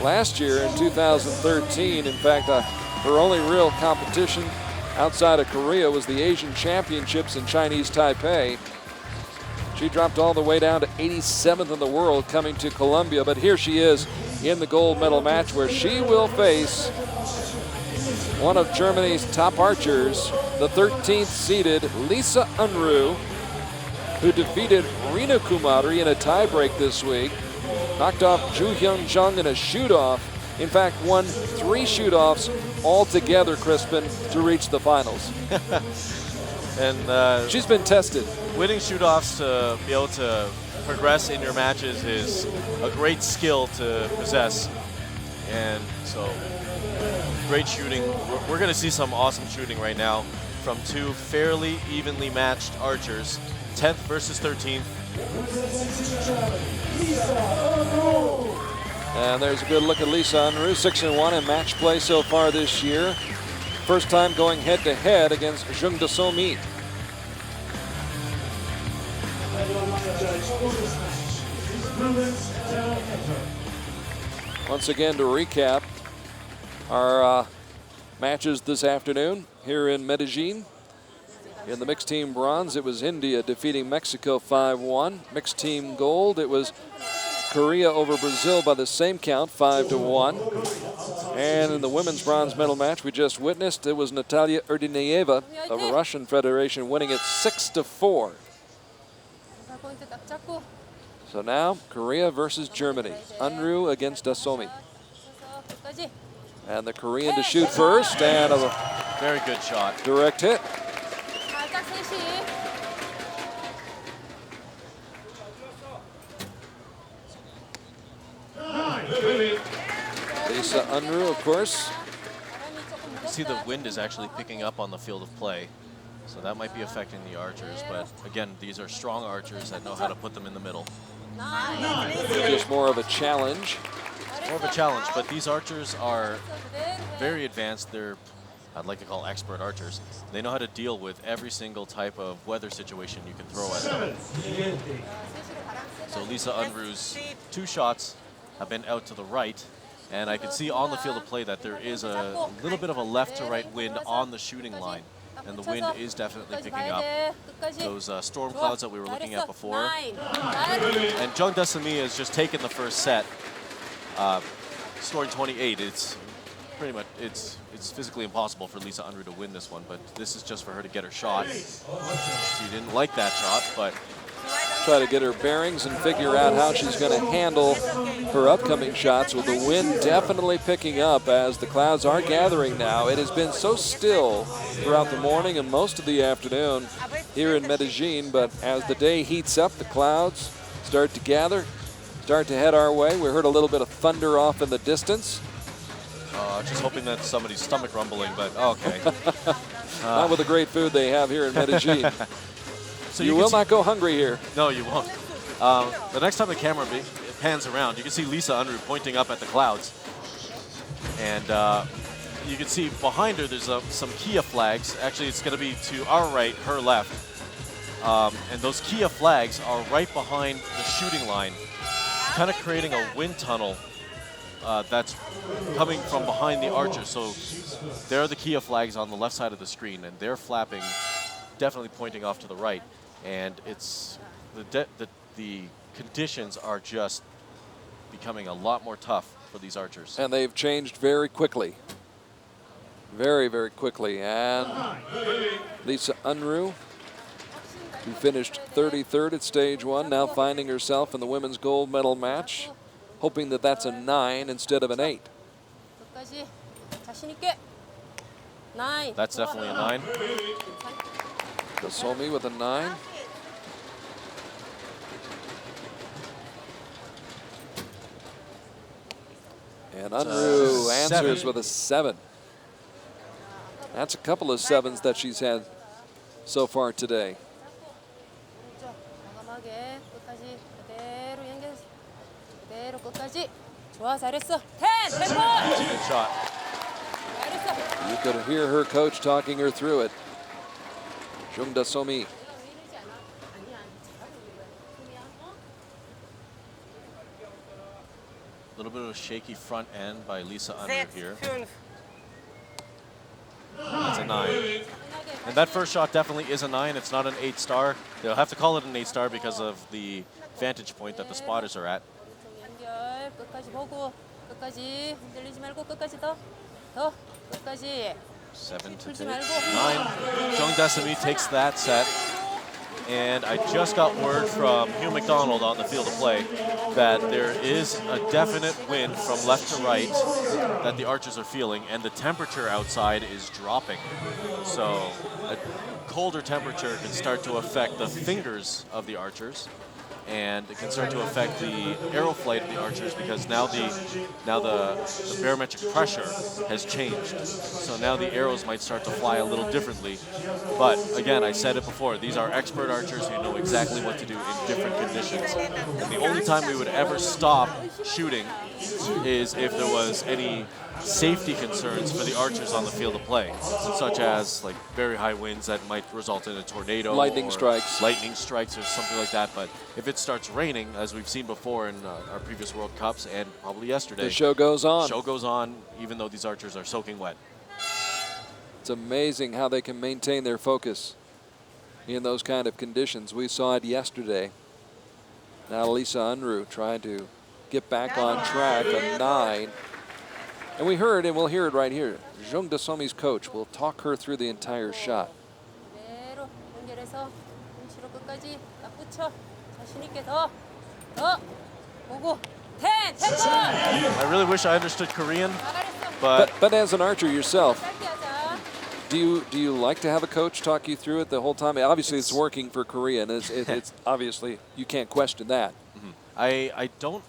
last year in 2013. In fact, her only real competition outside of Korea was the Asian Championships in Chinese Taipei. She dropped all the way down to 87th in the world coming to Colombia, but here she is in the gold medal match where she will face one of Germany's top archers, the 13th seeded Lisa UNRUH, who defeated Rina Kumari in a tiebreak this week, knocked off Hyun Jung in a shoot-off. In fact, won 3 shoot-offs altogether, Crispin, to reach the finals. And she's been tested. Winning shoot-offs to be able to progress in your matches is a great skill to possess. And so, great shooting. We're going to see some awesome shooting right now from two fairly evenly matched archers, 10th versus 13th. And there's a good look at Lisa UNRUH, 6-1 in match play so far this year. First time going head-to-head against Jung Dasomi. Once again, to recap our matches this afternoon here in Medellin. In the mixed team bronze, it was India defeating Mexico 5-1. Mixed team gold, it was Korea over Brazil by the same count, 5-1. And in the women's bronze medal match we just witnessed, it was Natalia ERDYNIEVA of the Russian Federation winning it 6-4. So now Korea versus Germany. UNRUH against Dasomi. And the Korean to shoot first, and a very good shot. Direct hit. Lisa UNRUH, of course. See, the wind is actually picking up on the field of play. So that might be affecting the archers, but again, these are strong archers that know how to put them in the middle. Just more of a challenge. More of a challenge, but these archers are very advanced. They're, I'd like to call experts archers. They know how to deal with every single type of weather situation you can throw at them. So Lisa Unruh's 2 shots have been out to the right, and I can see on the field of play that there is a little bit of a left to right wind on the shooting line, and the wind is definitely picking up those storm clouds that we were looking at before. And Jung Dasomi has just taken the first set, scoring 28. It's pretty much, it's physically impossible for Lisa Unruh to win this one, but this is just for her to get her shot. She didn't like that shot, but Try to get her bearings and figure out how she's going to handle her upcoming shots, with the wind definitely picking up as the clouds are gathering now. It has been so still throughout the morning and most of the afternoon here in Medellin, but as the day heats up, the clouds start to gather, start to head our way. We heard a little bit of thunder off in the distance. Just hoping that somebody's stomach rumbling, but okay. Not with the great food they have here in Medellin. So you will not go hungry here. No, you won't. The next time the camera pans around, you can see Lisa Unruh pointing up at the clouds. And you can see behind her there's some Kia flags. Actually, it's going to be to our right, her left. And those Kia flags are right behind the shooting line, kind of creating a wind tunnel that's coming from behind the archers. So there are the Kia flags on the left side of the screen, and they're flapping, definitely pointing off to the right. And it's the conditions are just becoming a lot more tough for these archers. And they've changed very quickly. Very, very quickly. And Lisa Unruh, who finished 33rd at stage 1, now finding herself in the women's gold medal match, hoping that that's a 9 instead of an 8. That's definitely a 9. Dasomi with a 9. And Unruh answers 7. with a 7. That's a couple of 7s that she's had so far today. Good shot. You could hear her coach talking her through it. Jung Dasomi. A little bit of a shaky front end by Lisa Unruh here. That's a 9. And that first shot definitely is a 9. It's not an 8-star. They'll have to call it an 8-star because of the vantage point that the spotters are at. 7 to 9. Jung Dasomi takes that set. And I just got word from Hugh McDonald on the field of play that there is a definite wind from left to right that the archers are feeling, and the temperature outside is dropping. So a colder temperature can start to affect the fingers of the archers, and it can start to affect the arrow flight of the archers, because now the barometric pressure has changed. So now the arrows might start to fly a little differently. But again, I said it before, these are expert archers who know exactly what to do in different conditions. And the only time we would ever stop shooting is if there was any safety concerns for the archers on the field of play, such as like very high winds that might result in a tornado, lightning or strikes or something like that. But if it starts raining, as we've seen before in our previous World Cups and probably yesterday, the show goes on. Show goes on, even though these archers are soaking wet. It's amazing how they can maintain their focus in those kind of conditions. We saw it yesterday. Now Lisa Unruh trying to get back on track, a 9. And we heard, and we'll hear it right here, Jung Dasomi's coach will talk her through the entire shot. I really wish I understood Korean, but as an archer yourself, do you like to have a coach talk you through it the whole time? Obviously, it's working for Korea, and it's obviously, you can't question that. Mm-hmm. I don't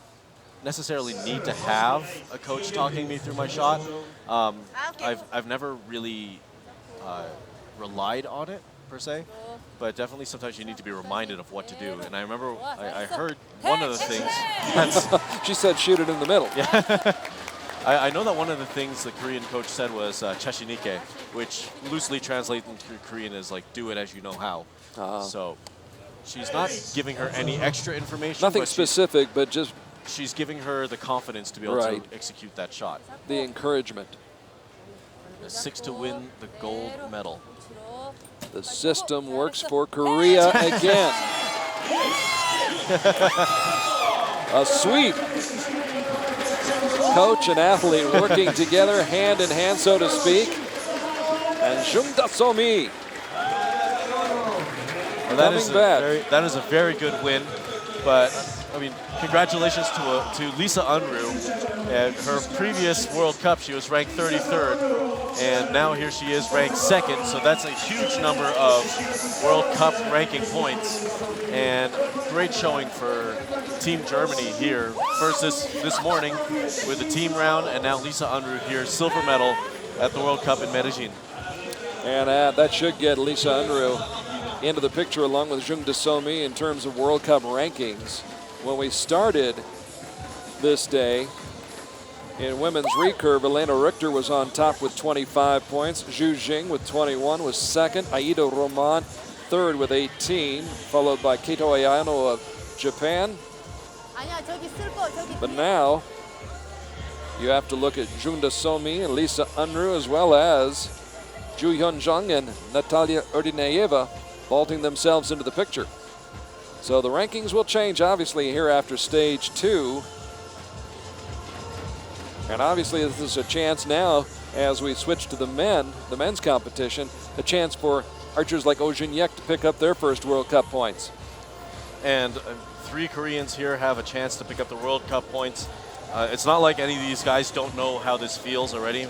necessarily need to have a coach talking me through my shot. I've never really relied on it. per se, but definitely sometimes you need to be reminded of what to do. And I remember I heard one of the things. She said shoot it in the middle. Yeah. I know that one of the things the Korean coach said was chashinike, which loosely translates into Korean as like do it as you know how. So she's not giving her any extra information. Nothing specific, but just she's giving her the confidence to be able to execute that shot. The encouragement. A 6 to win the gold medal. The system works for Korea again. A sweep. Coach and athlete working together hand in hand, so to speak. And Jung Dasomi coming back. That is a very good win. But, I mean, congratulations to Lisa UNRUH. At her previous World Cup, she was ranked 33rd. And now here she is ranked 2nd. So that's a huge number of World Cup ranking points. And great showing for Team Germany here. First this morning with the team round, and now Lisa UNRUH here, silver medal at the World Cup in Medellin. And that should get Lisa UNRUH into the picture along with Jung Dasomi in terms of World Cup rankings. When we started this day in women's recurve, Elena Richter was on top with 25 points. Zhu Jing with 21 was second. Aida Roman third with 18, followed by Keito Ayano of Japan. But now you have to look at Jung Dasomi and Lisa UNRUH, as well as Hyun Jung and Natalia ERDYNIEVA vaulting themselves into the picture. So the rankings will change, obviously, here after stage 2. And obviously this is a chance now, as we switch to the men's competition, a chance for archers like Woojin to pick up their first World Cup points. And 3 Koreans here have a chance to pick up the World Cup points. It's not like any of these guys don't know how this feels already.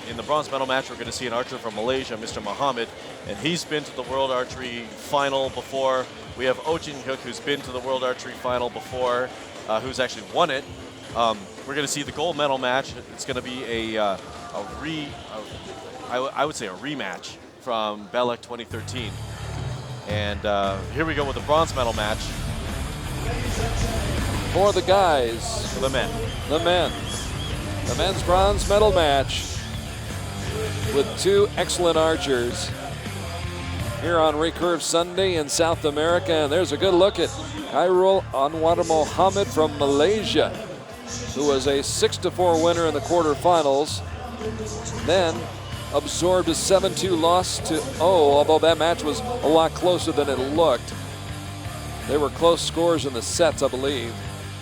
In the bronze medal match, we're going to see an archer from Malaysia, Mr. MOHAMAD, and he's been to the World Archery Final before. We have Hyek, who's been to the World Archery Final before, who's actually won it. We're going to see the gold medal match. It's going to be I would say a rematch from Belek 2013. And here we go with the bronze medal match. For the guys. For the men. The men. The men's bronze medal match with 2 excellent archers here on Recurve Sunday in South America. And there's a good look at Khairul Mohamad from Malaysia, who was a 6-4 winner in the quarterfinals. Then absorbed a 7-2 loss to although that match was a lot closer than it looked. They were close scores in the sets, I believe.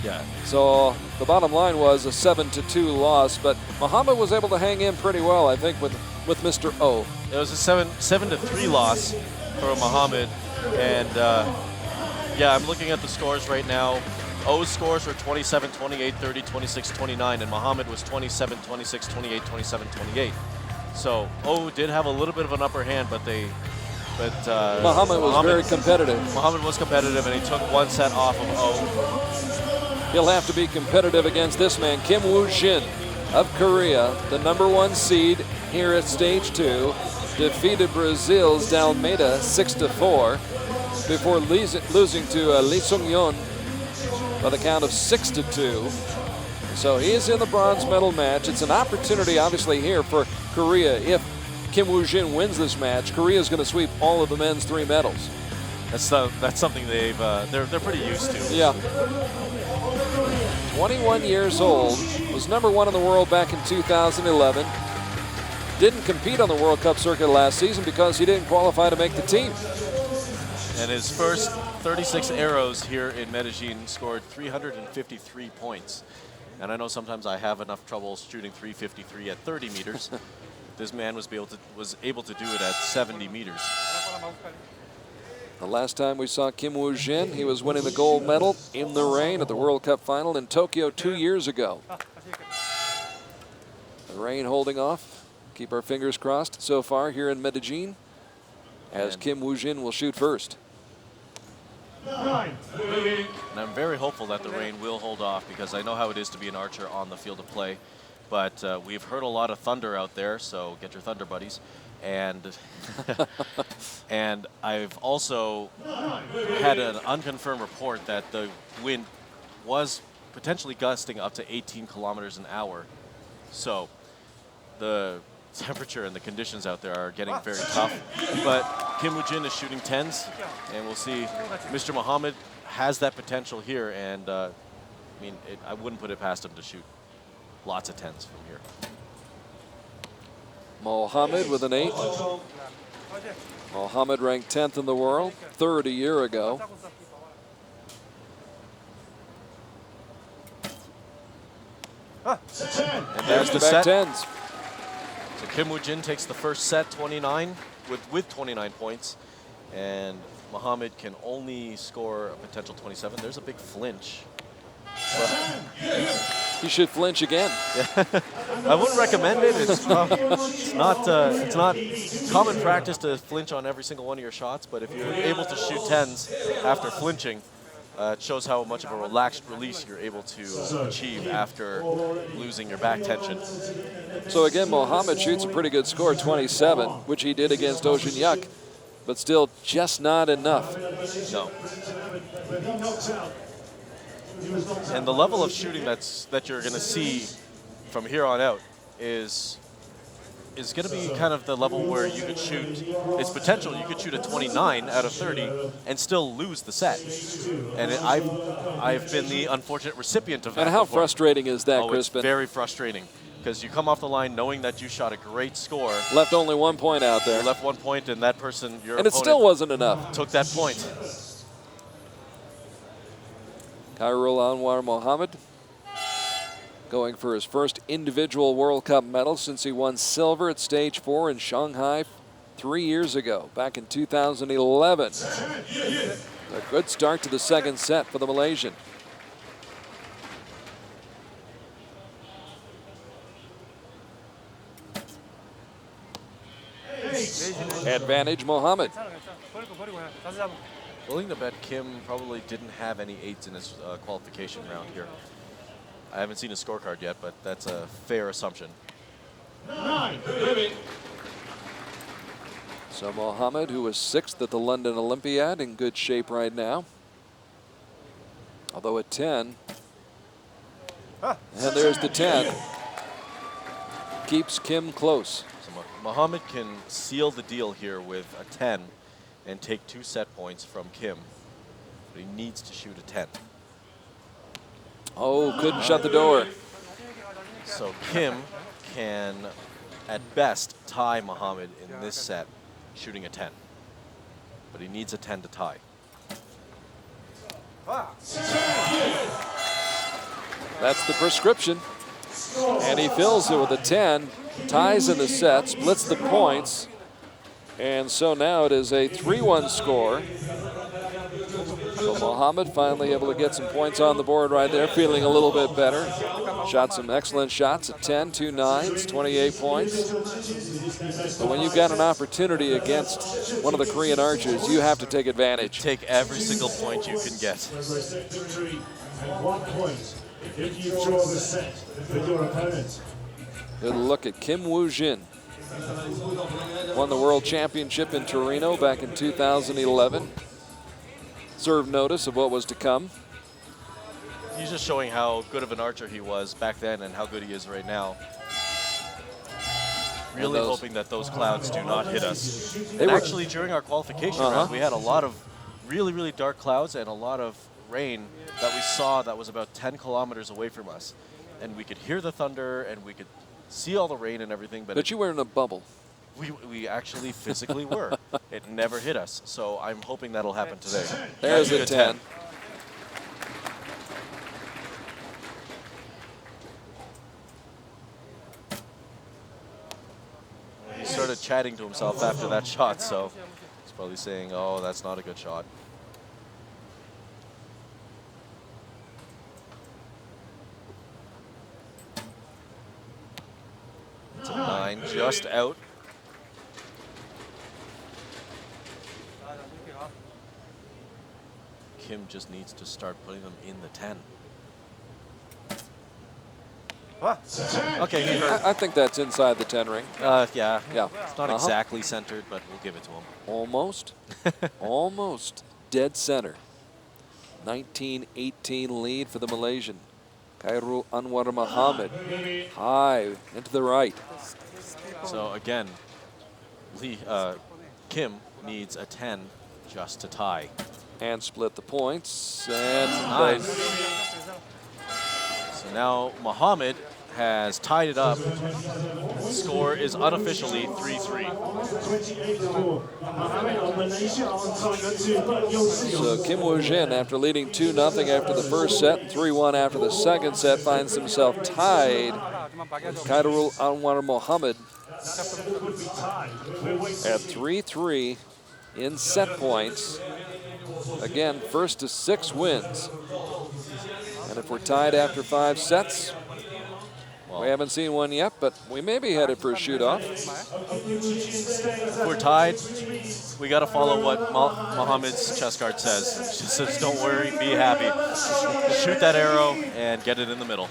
Yeah. So the bottom line was a 7-2 loss, but MOHAMAD was able to hang in pretty well, I think, with Mr. O. It was a 7-3 loss for MOHAMAD, and yeah, I'm looking at the scores right now. O's scores were 27, 28, 30, 26, 29, and MOHAMAD was 27, 26, 28, 27, 28. So O did have a little bit of an upper hand, but MOHAMAD was very competitive. MOHAMAD was competitive, and he took 1 set off of O. He'll have to be competitive against this man, Kim Woojin of Korea, the #1 seed here at stage 2, defeated Brazil's Dalmeida 6-4 before losing to Lee Seungyun by the count of 6-2. So he is in the bronze medal match. It's an opportunity, obviously, here for Korea. If Kim Woojin wins this match, Korea is going to sweep all of the men's 3 medals. That's something they're pretty used to. Yeah. 21 years old, was #1 in the world back in 2011. Didn't compete on the World Cup circuit last season because he didn't qualify to make the team. And his first 36 arrows here in Medellin scored 353 points. And I know sometimes I have enough trouble shooting 353 at 30 meters. This man was able to do it at 70 meters. The last time we saw Kim Woojin, he was winning the gold medal in the rain at the World Cup final in Tokyo 2 years ago. The rain holding off. Keep our fingers crossed so far here in Medellin, as Kim Woojin will shoot first. And I'm very hopeful that the rain will hold off, because I know how it is to be an archer on the field of play. But we've heard a lot of thunder out there, so get your thunder buddies. And and I've also had an unconfirmed report that the wind was potentially gusting up to 18 kilometers an hour. So the temperature and the conditions out there are getting very tough. But Kim Woojin is shooting 10s, and we'll see. Mr. Mohamad has that potential here, and I mean, I wouldn't put it past him to shoot lots of 10s from here. Mohamad with an 8. Mohamad ranked 10th in the world, 3rd a year ago. And there's the back set. 10s. So Kim Woojin takes the first set, 29, with 29 points. And Mohamad can only score a potential 27. There's a big flinch. He should flinch again. I wouldn't recommend it. It's not common practice to flinch on every single one of your shots, but if you're able to shoot 10s after flinching, it shows how much of a relaxed release you're able to achieve after losing your back tension. So again, Mohamad shoots a pretty good score, 27, which he did against Seungyun, but still just not enough. No. And the level of shooting that you're going to see from here on out is going to be kind of the level where you could shoot, it's potential, you could shoot a 29 out of 30 and still lose the set. And I've been the unfortunate recipient of that. And how before. Frustrating is that, Crispin? It's very frustrating, because you come off the line knowing that you shot a great score. Left only 1 point out there. You left 1 point, and that person, your and it opponent, still wasn't enough. took that point. Khairul Anwar Mohamad going for his first individual World Cup medal since he won silver at stage 4 in Shanghai 3 years ago, back in 2011. A good start to the second set for the Malaysian. Advantage Mohamad. Willing to bet Kim probably didn't have any 8s in his qualification round here. I haven't seen his scorecard yet, but that's a fair assumption. So Mohamad, who was 6th at the London Olympiad, in good shape right now. Although at 10, and there's the 10, keeps Kim close. So Mohamad can seal the deal here with a 10 and take 2 set points from Kim, but he needs to shoot a 10. Oh, couldn't shut the door. So Kim can, at best, tie Mohamad in this set, shooting a 10. But he needs a 10 to tie. That's the prescription. And he fills it with a 10, ties in the set, splits the points. And so now it is a 3-1 score. So Mohamad finally able to get some points on the board right there, feeling a little bit better. Shot some excellent shots at 10, 2 9s, 28 points. But when you've got an opportunity against one of the Korean archers, you have to take advantage. Take every single point you can get. 1 point if you draw the set for your opponent. Good look at Kim Woojin. Won the World Championship in Torino back in 2011. Served notice of what was to come. He's just showing how good of an archer he was back then and how good he is right now. Really hoping that those clouds do not hit us. And actually, during our qualification round, we had a lot of really, really dark clouds and a lot of rain that we saw that was about 10 kilometers away from us. And we could hear the thunder and we could see all the rain and everything. But you were in a bubble. We actually physically were. It never hit us. So I'm hoping that'll happen today. There's a 10. He started chatting to himself after that shot, so he's probably saying, oh, that's not a good shot. It's a 9, just out. Kim just needs to start putting them in the 10. Okay, he hurt. I think that's inside the 10 ring. Yeah. Yeah. It's not exactly centered, but we'll give it to him. Almost. Almost. Dead center. 19-18 lead for the Malaysian. Khairul Anwar Mohamad. High into the right. So again, Kim needs a 10 just to tie. And split the points. And Nice. So now Mohamad has tied it up. Score is unofficially 3-3. so Kim Woojin, after leading 2-0 after the first set and 3-1 after the second set, finds himself tied with Khairul Anwar Mohamad at 3-3 in set points. Again, first to 6 wins. And if we're tied after 5 sets, we haven't seen one yet, but we may be headed for a shoot-off. If we're tied, we got to follow what Mohamad's chess card says. It just says, don't worry, be happy. Shoot that arrow and get it in the middle.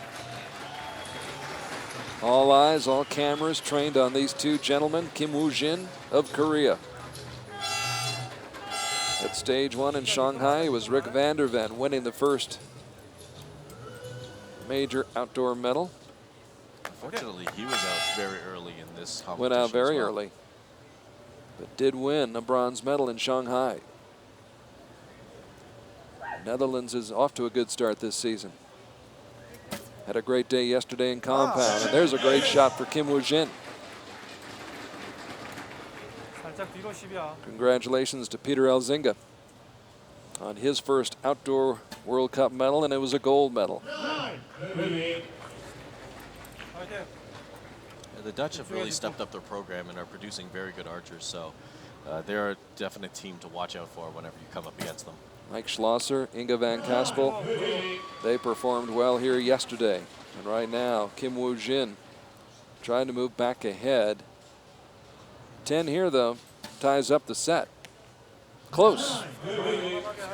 All eyes, all cameras trained on these two gentlemen, Kim Woojin of Korea. At stage 1 in Shanghai, it was Rick van der Ven winning the first major outdoor medal. Unfortunately, he was out very early in this competition. Went out very as well. early, but did win a bronze medal in Shanghai. Netherlands is off to a good start this season. Had a great day yesterday in compound, and there's a great shot for Kim Woojin. Congratulations to Peter Elzinga on his first outdoor World Cup medal, and it was a gold medal. The Dutch have really stepped up their program and are producing very good archers, so they're a definite team to watch out for whenever you come up against them. Mike Schlosser, Inge van Kaspel, they performed well here yesterday. And right now, Kim Woojin trying to move back ahead. 10 here, though, ties up the set. Close,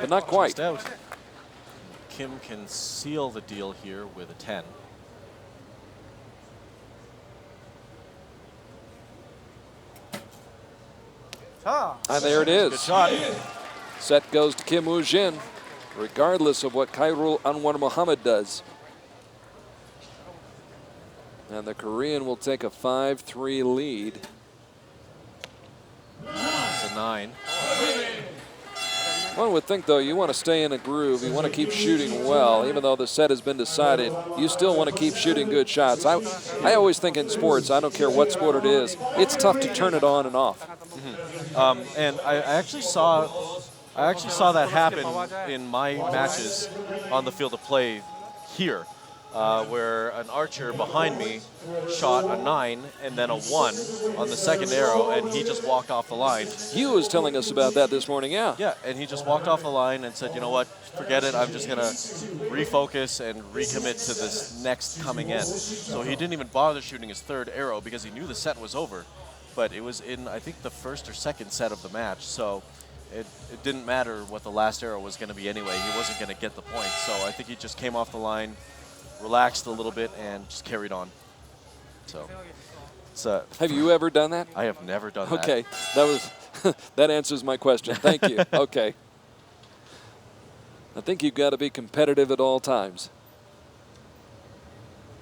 but not quite. Just out. Kim can seal the deal here with a 10. And there it is. Good shot. Set goes to Kim Woojin, regardless of what Khairul Anwar Mohamad does. And the Korean will take a 5-3 lead. It's a 9. One would think, though, you want to stay in a groove. You want to keep shooting well. Even though the set has been decided, you still want to keep shooting good shots. I always think in sports, I don't care what sport it is, it's tough to turn it on and off. And I actually saw that happen in my matches on the field of play here, where an archer behind me shot a 9 and then a 1 on the second arrow, and he just walked off the line. Hugh was telling us about that this morning, yeah. Yeah, and he just walked off the line and said, you know what, forget it, I'm just going to refocus and recommit to this next coming in. So he didn't even bother shooting his third arrow because he knew the set was over. But it was in, I think, the first or second set of the match, so it didn't matter what the last arrow was going to be anyway. He wasn't going to get the point, so I think he just came off the line, relaxed a little bit, and just carried on. So, have you ever done that? I have never done that. Okay, that answers my question. Thank you. Okay. I think you've got to be competitive at all times.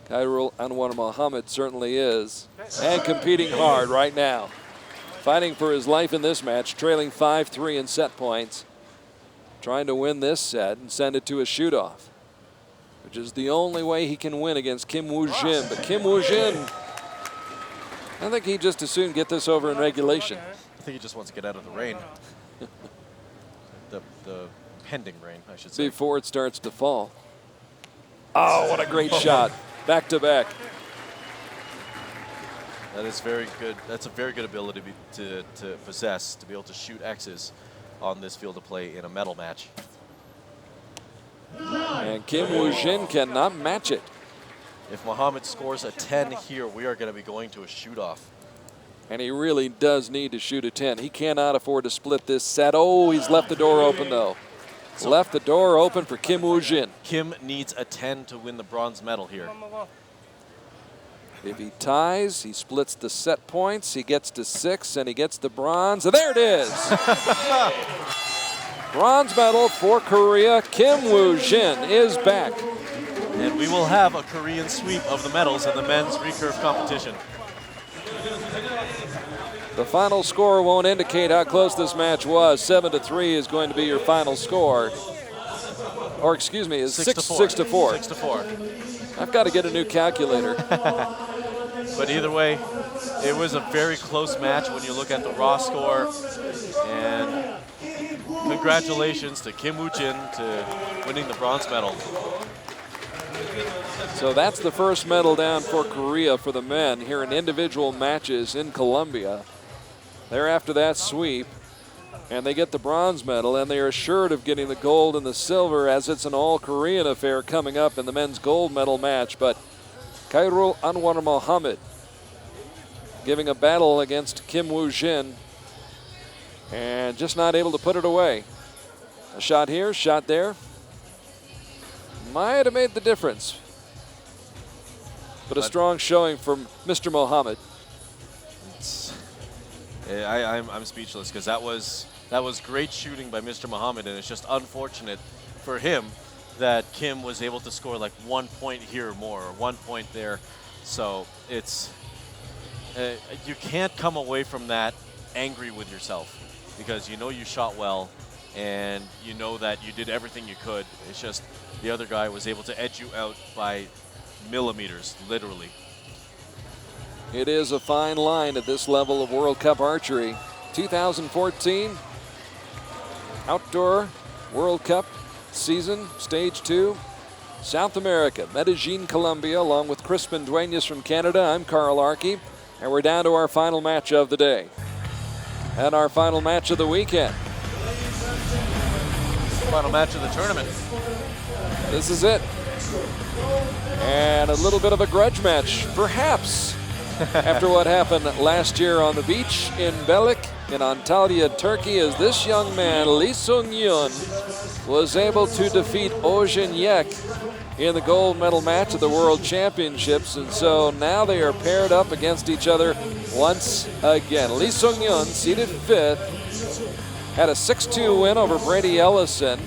Khairul Anwar Mohamad certainly is, and competing hard right now. Fighting for his life in this match, trailing 5-3 in set points. Trying to win this set and send it to a shoot-off, which is the only way he can win against Kim Woojin. But Kim Woojin, I think he'd just as soon get this over in regulation. I think he just wants to get out of the rain. the pending rain, I should say. Before it starts to fall. Oh, what a great shot. Back to back. That is very good. That's a very good ability to possess, to be able to shoot X's on this field of play in a medal match. And Kim Woojin cannot match it. If Mohamad scores a 10 here, we are going to be going to a shoot-off. And he really does need to shoot a 10. He cannot afford to split this set. Oh, he's left the door open, though. So left the door open for Kim Woojin. Kim needs a 10 to win the bronze medal here. If he ties, he splits the set points. He gets to 6 and he gets the bronze. And there it is. Bronze medal for Korea. Kim Woojin is back. And we will have a Korean sweep of the medals in the men's recurve competition. The final score won't indicate how close this match was. 7-3 is going to be your final score. Or excuse me, is 6 to 4. 6 to 4. I've got to get a new calculator. But either way, it was a very close match when you look at the raw score. And congratulations to Kim Woojin to winning the bronze medal. So that's the first medal down for Korea for the men here in individual matches in Colombia. They're after that sweep, and they get the bronze medal, and they are assured of getting the gold and the silver as it's an all-Korean affair coming up in the men's gold medal match. But Khairul Anwar Mohamad giving a battle against Kim Woojin and just not able to put it away. A shot here, shot there. Might have made the difference. But a strong showing from Mr. Mohamad. I'm speechless because that was great shooting by Mr. Mohamad, and it's just unfortunate for him that Kim was able to score like 1 point here more or 1 point there. So it's you can't come away from that angry with yourself because you know you shot well and you know that you did everything you could. It's just the other guy was able to edge you out by millimeters, literally. It is a fine line at this level of World Cup archery. 2014 Outdoor World Cup season, stage 2. South America, Medellin, Colombia, along with Crispin DUENAS from Canada. I'm Carl ARKY, and we're down to our final match of the day. And our final match of the weekend. Final match of the tournament. This is it. And a little bit of a grudge match, perhaps, after what happened last year on the beach in Belek in Antalya, Turkey, as this young man, Seungyun, was able to defeat Hyek in the gold medal match at the World Championships. And so now they are paired up against each other once again. Seungyun, seeded 5th, had a 6-2 win over Brady Ellison.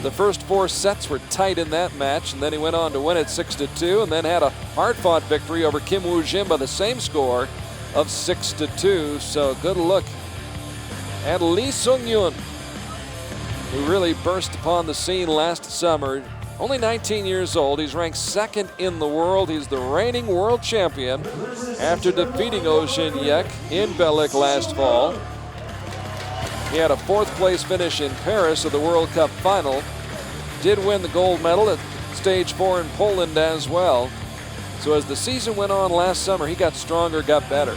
The first 4 sets were tight in that match, and then he went on to win it 6-2, and then had a hard-fought victory over Kim Woojin by the same score of 6-2. So good look at Seungyun, who really burst upon the scene last summer. Only 19 years old. He's ranked 2nd in the world. He's the reigning world champion after defeating Hyek in Belek last fall. He had a 4th place finish in Paris of the World Cup final. Did win the gold medal at stage 4 in Poland as well. So as the season went on last summer, he got stronger, got better.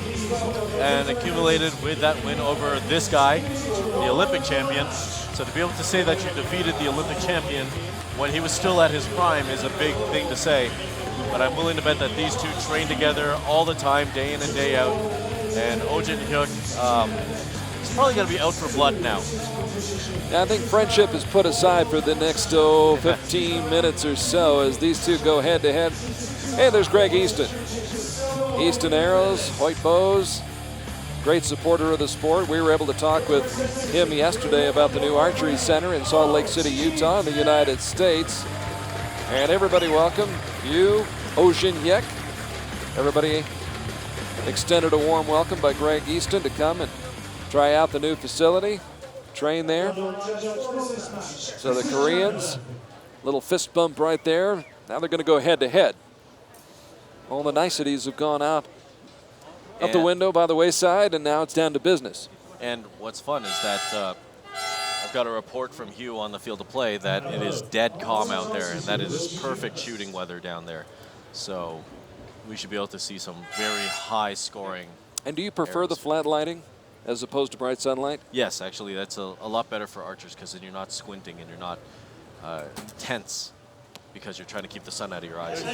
And accumulated with that win over this guy, the Olympic champion. So to be able to say that you defeated the Olympic champion when he was still at his prime is a big thing to say. But I'm willing to bet that these two train together all the time, day in and day out. And Hyek, he's probably going to be out for blood now. I think friendship is put aside for the next 15 minutes or so as these two go head-to-head. Hey, there's Greg Easton. Easton Arrows, Hoyt Bows, great supporter of the sport. We were able to talk with him yesterday about the new archery center in Salt Lake City, Utah, in the United States. And everybody welcome you, Hyek. Everybody extended a warm welcome by Greg Easton to come and try out the new facility, train there. So the Koreans, little fist bump right there. Now they're going to go head-to-head. All the niceties have gone out the window by the wayside, and now it's down to business. And what's fun is that I've got a report from Hyun on the field of play that it is dead calm out there, and that it is perfect shooting weather down there. So we should be able to see some very high scoring. And do you prefer the flat lighting as opposed to bright sunlight? Yes, actually, that's a lot better for archers because then you're not squinting and you're not tense because you're trying to keep the sun out of your eyes.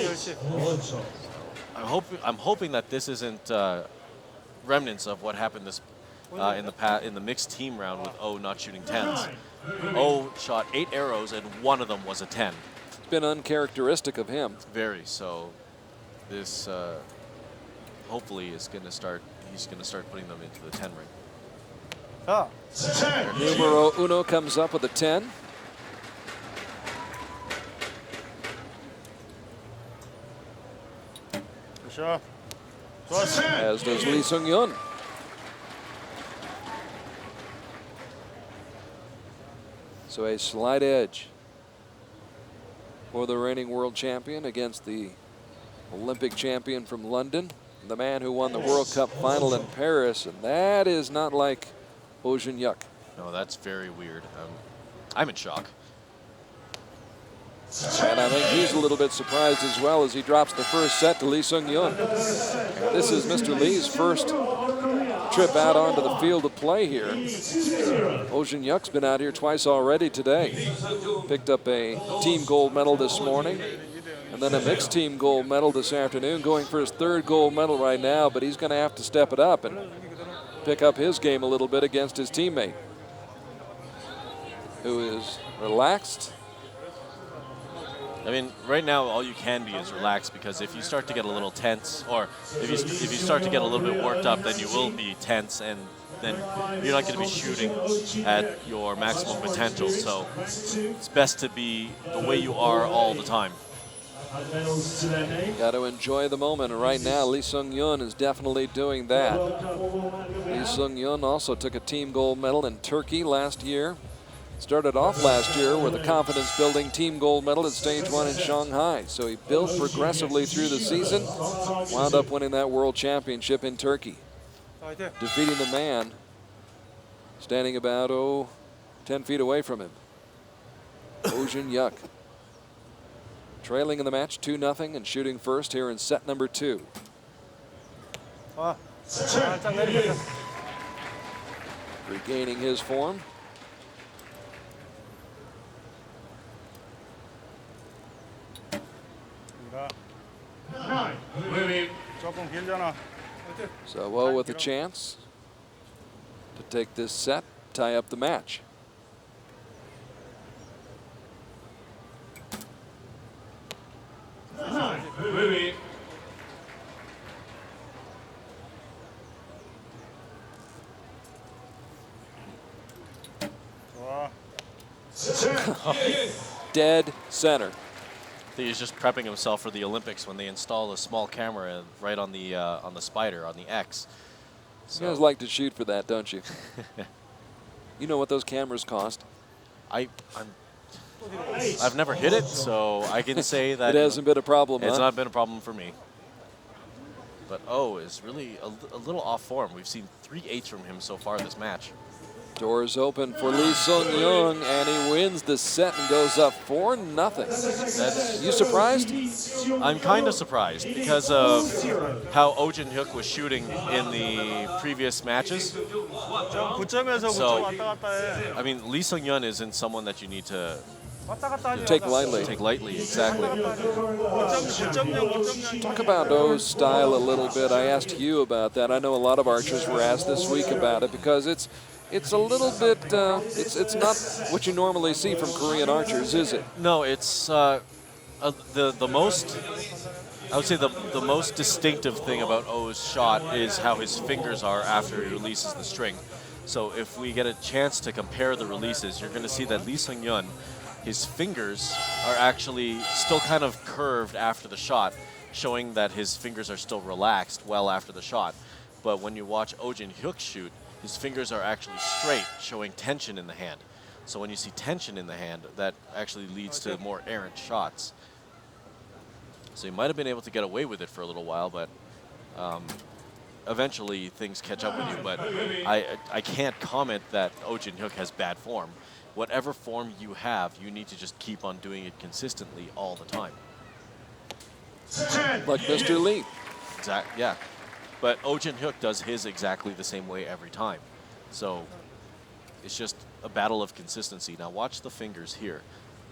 I'm hoping that this isn't remnants of what happened this in the mixed team round with O not shooting 10s. O shot 8 arrows and 1 of them was a 10. It's been uncharacteristic of him. Very so. this hopefully is going to start. He's going to start putting them into the 10 ring. Numero uno comes up with a 10. As does Lee Seungyun. So a slight edge for the reigning world champion against the Olympic champion from London, the man who won the World Cup final in Paris, and that is not like Woojin. No, that's very weird. I'm in shock. And I think he's a little bit surprised as well as he drops the first set to Lee Seungyun. This is Mr. Lee's first trip out onto the field of play here. Woojin been out here twice already today. Picked up a team gold medal this morning and then a mixed team gold medal this afternoon, going for his 3rd gold medal right now, but he's going to have to step it up and pick up his game a little bit against his teammate, who is relaxed. I mean, right now, all you can be is relaxed, because if you start to get a little tense, or if you start to get a little bit worked up, then you will be tense, and then you're not going to be shooting at your maximum potential. So it's best to be the way you are all the time. Got to enjoy the moment. And right now, Lee Seungyun is definitely doing that. Lee Seungyun also took a team gold medal in Turkey last year. Started off last year with a confidence-building team gold medal at Stage 1 in Shanghai. So he built progressively through the season, wound up winning that world championship in Turkey, defeating the man standing about 10 feet away from him, Woojin. Trailing in the match 2-0 and shooting first here in set number 2. Regaining his form. So Wo with a chance to take this set, tie up the match. Dead center. I think he's just prepping himself for the Olympics when they install a small camera right on the spider, on the X. So You guys like to shoot for that, don't you? You know what those cameras cost. I've never hit it, so I can say that It hasn't been a problem, it's huh? not been a problem for me. But is really a little off form. We've seen 3 8s from him so far this match. Doors open for Lee Seungyun, and he wins the set and goes up 4-0. You surprised? I'm kind of surprised because of how Woojin was shooting in the previous matches. So, I mean, Lee Seungyun isn't someone that you need to Take lightly. Take lightly, exactly. Talk about O's style a little bit. I asked you about that. I know a lot of archers were asked this week about it because it's a little bit, it's not what you normally see from Korean archers, is it? No, it's the most, I would say the most distinctive thing about O's shot is how his fingers are after he releases the string. So if we get a chance to compare the releases, you're going to see that Lee Seungyun, his fingers are actually still kind of curved after the shot, showing that his fingers are still relaxed well after the shot. But when you watch Woojin shoot, his fingers are actually straight, showing tension in the hand. So when you see tension in the hand, that actually leads to more errant shots. So he might have been able to get away with it for a little while, but eventually things catch up with you. But I can't comment that Woojin has bad form. Whatever form you have, you need to just keep on doing it consistently all the time. Like Mr. Lee. Yeah. But Woojin does his exactly the same way every time. So it's just a battle of consistency. Now watch the fingers here.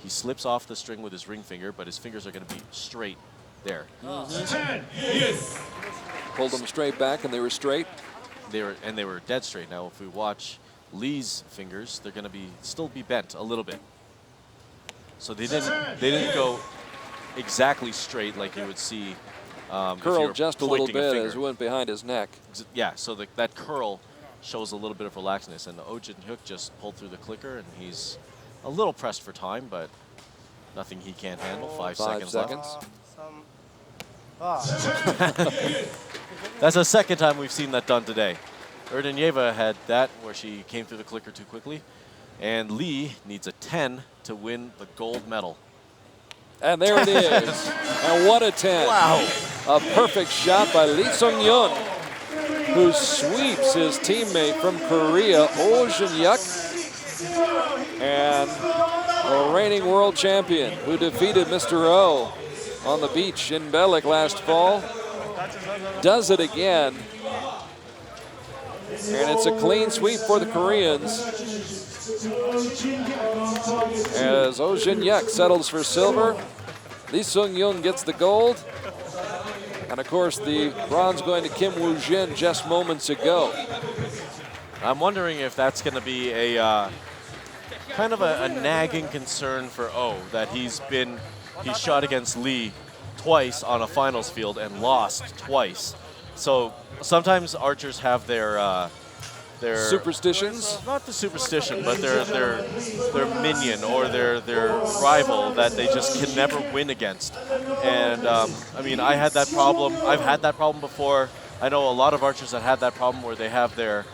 He slips off the string with his ring finger, but his fingers are going to be straight there. Pulled them straight back and they were straight. They were dead straight. Now if we watch Lee's fingers, they're going to still be bent a little bit. So they didn't go exactly straight like you would see Curled just a little bit finger. as it went behind his neck. Yeah, so that curl shows a little bit of relaxedness, and Woojin just pulled through the clicker, and he's a little pressed for time, but nothing he can't handle. 5 seconds left. That's the second time we've seen that done today. ERDYNIEVA had that where she came through the clicker too quickly, and Lee needs a 10 to win the gold medal. And there it is. And what a 10. Wow. A perfect shot by Lee Seungyun, who sweeps his teammate from Korea, Woojin, and the reigning world champion who defeated Mr. O on the beach in Medellin last fall, does it again. And it's a clean sweep for the Koreans as Woojin settles for silver. Lee Seungyun gets the gold. And of course, the bronze going to Kim Woojin just moments ago. I'm wondering if that's going to be a kind of a nagging concern for O, that he shot against Lee twice on a finals field and lost twice. So sometimes archers have their superstitions? Not the superstition, but their minion or their rival that they just can never win against. And I mean, I had that problem. I've had that problem before. I know a lot of archers that have that problem where they have their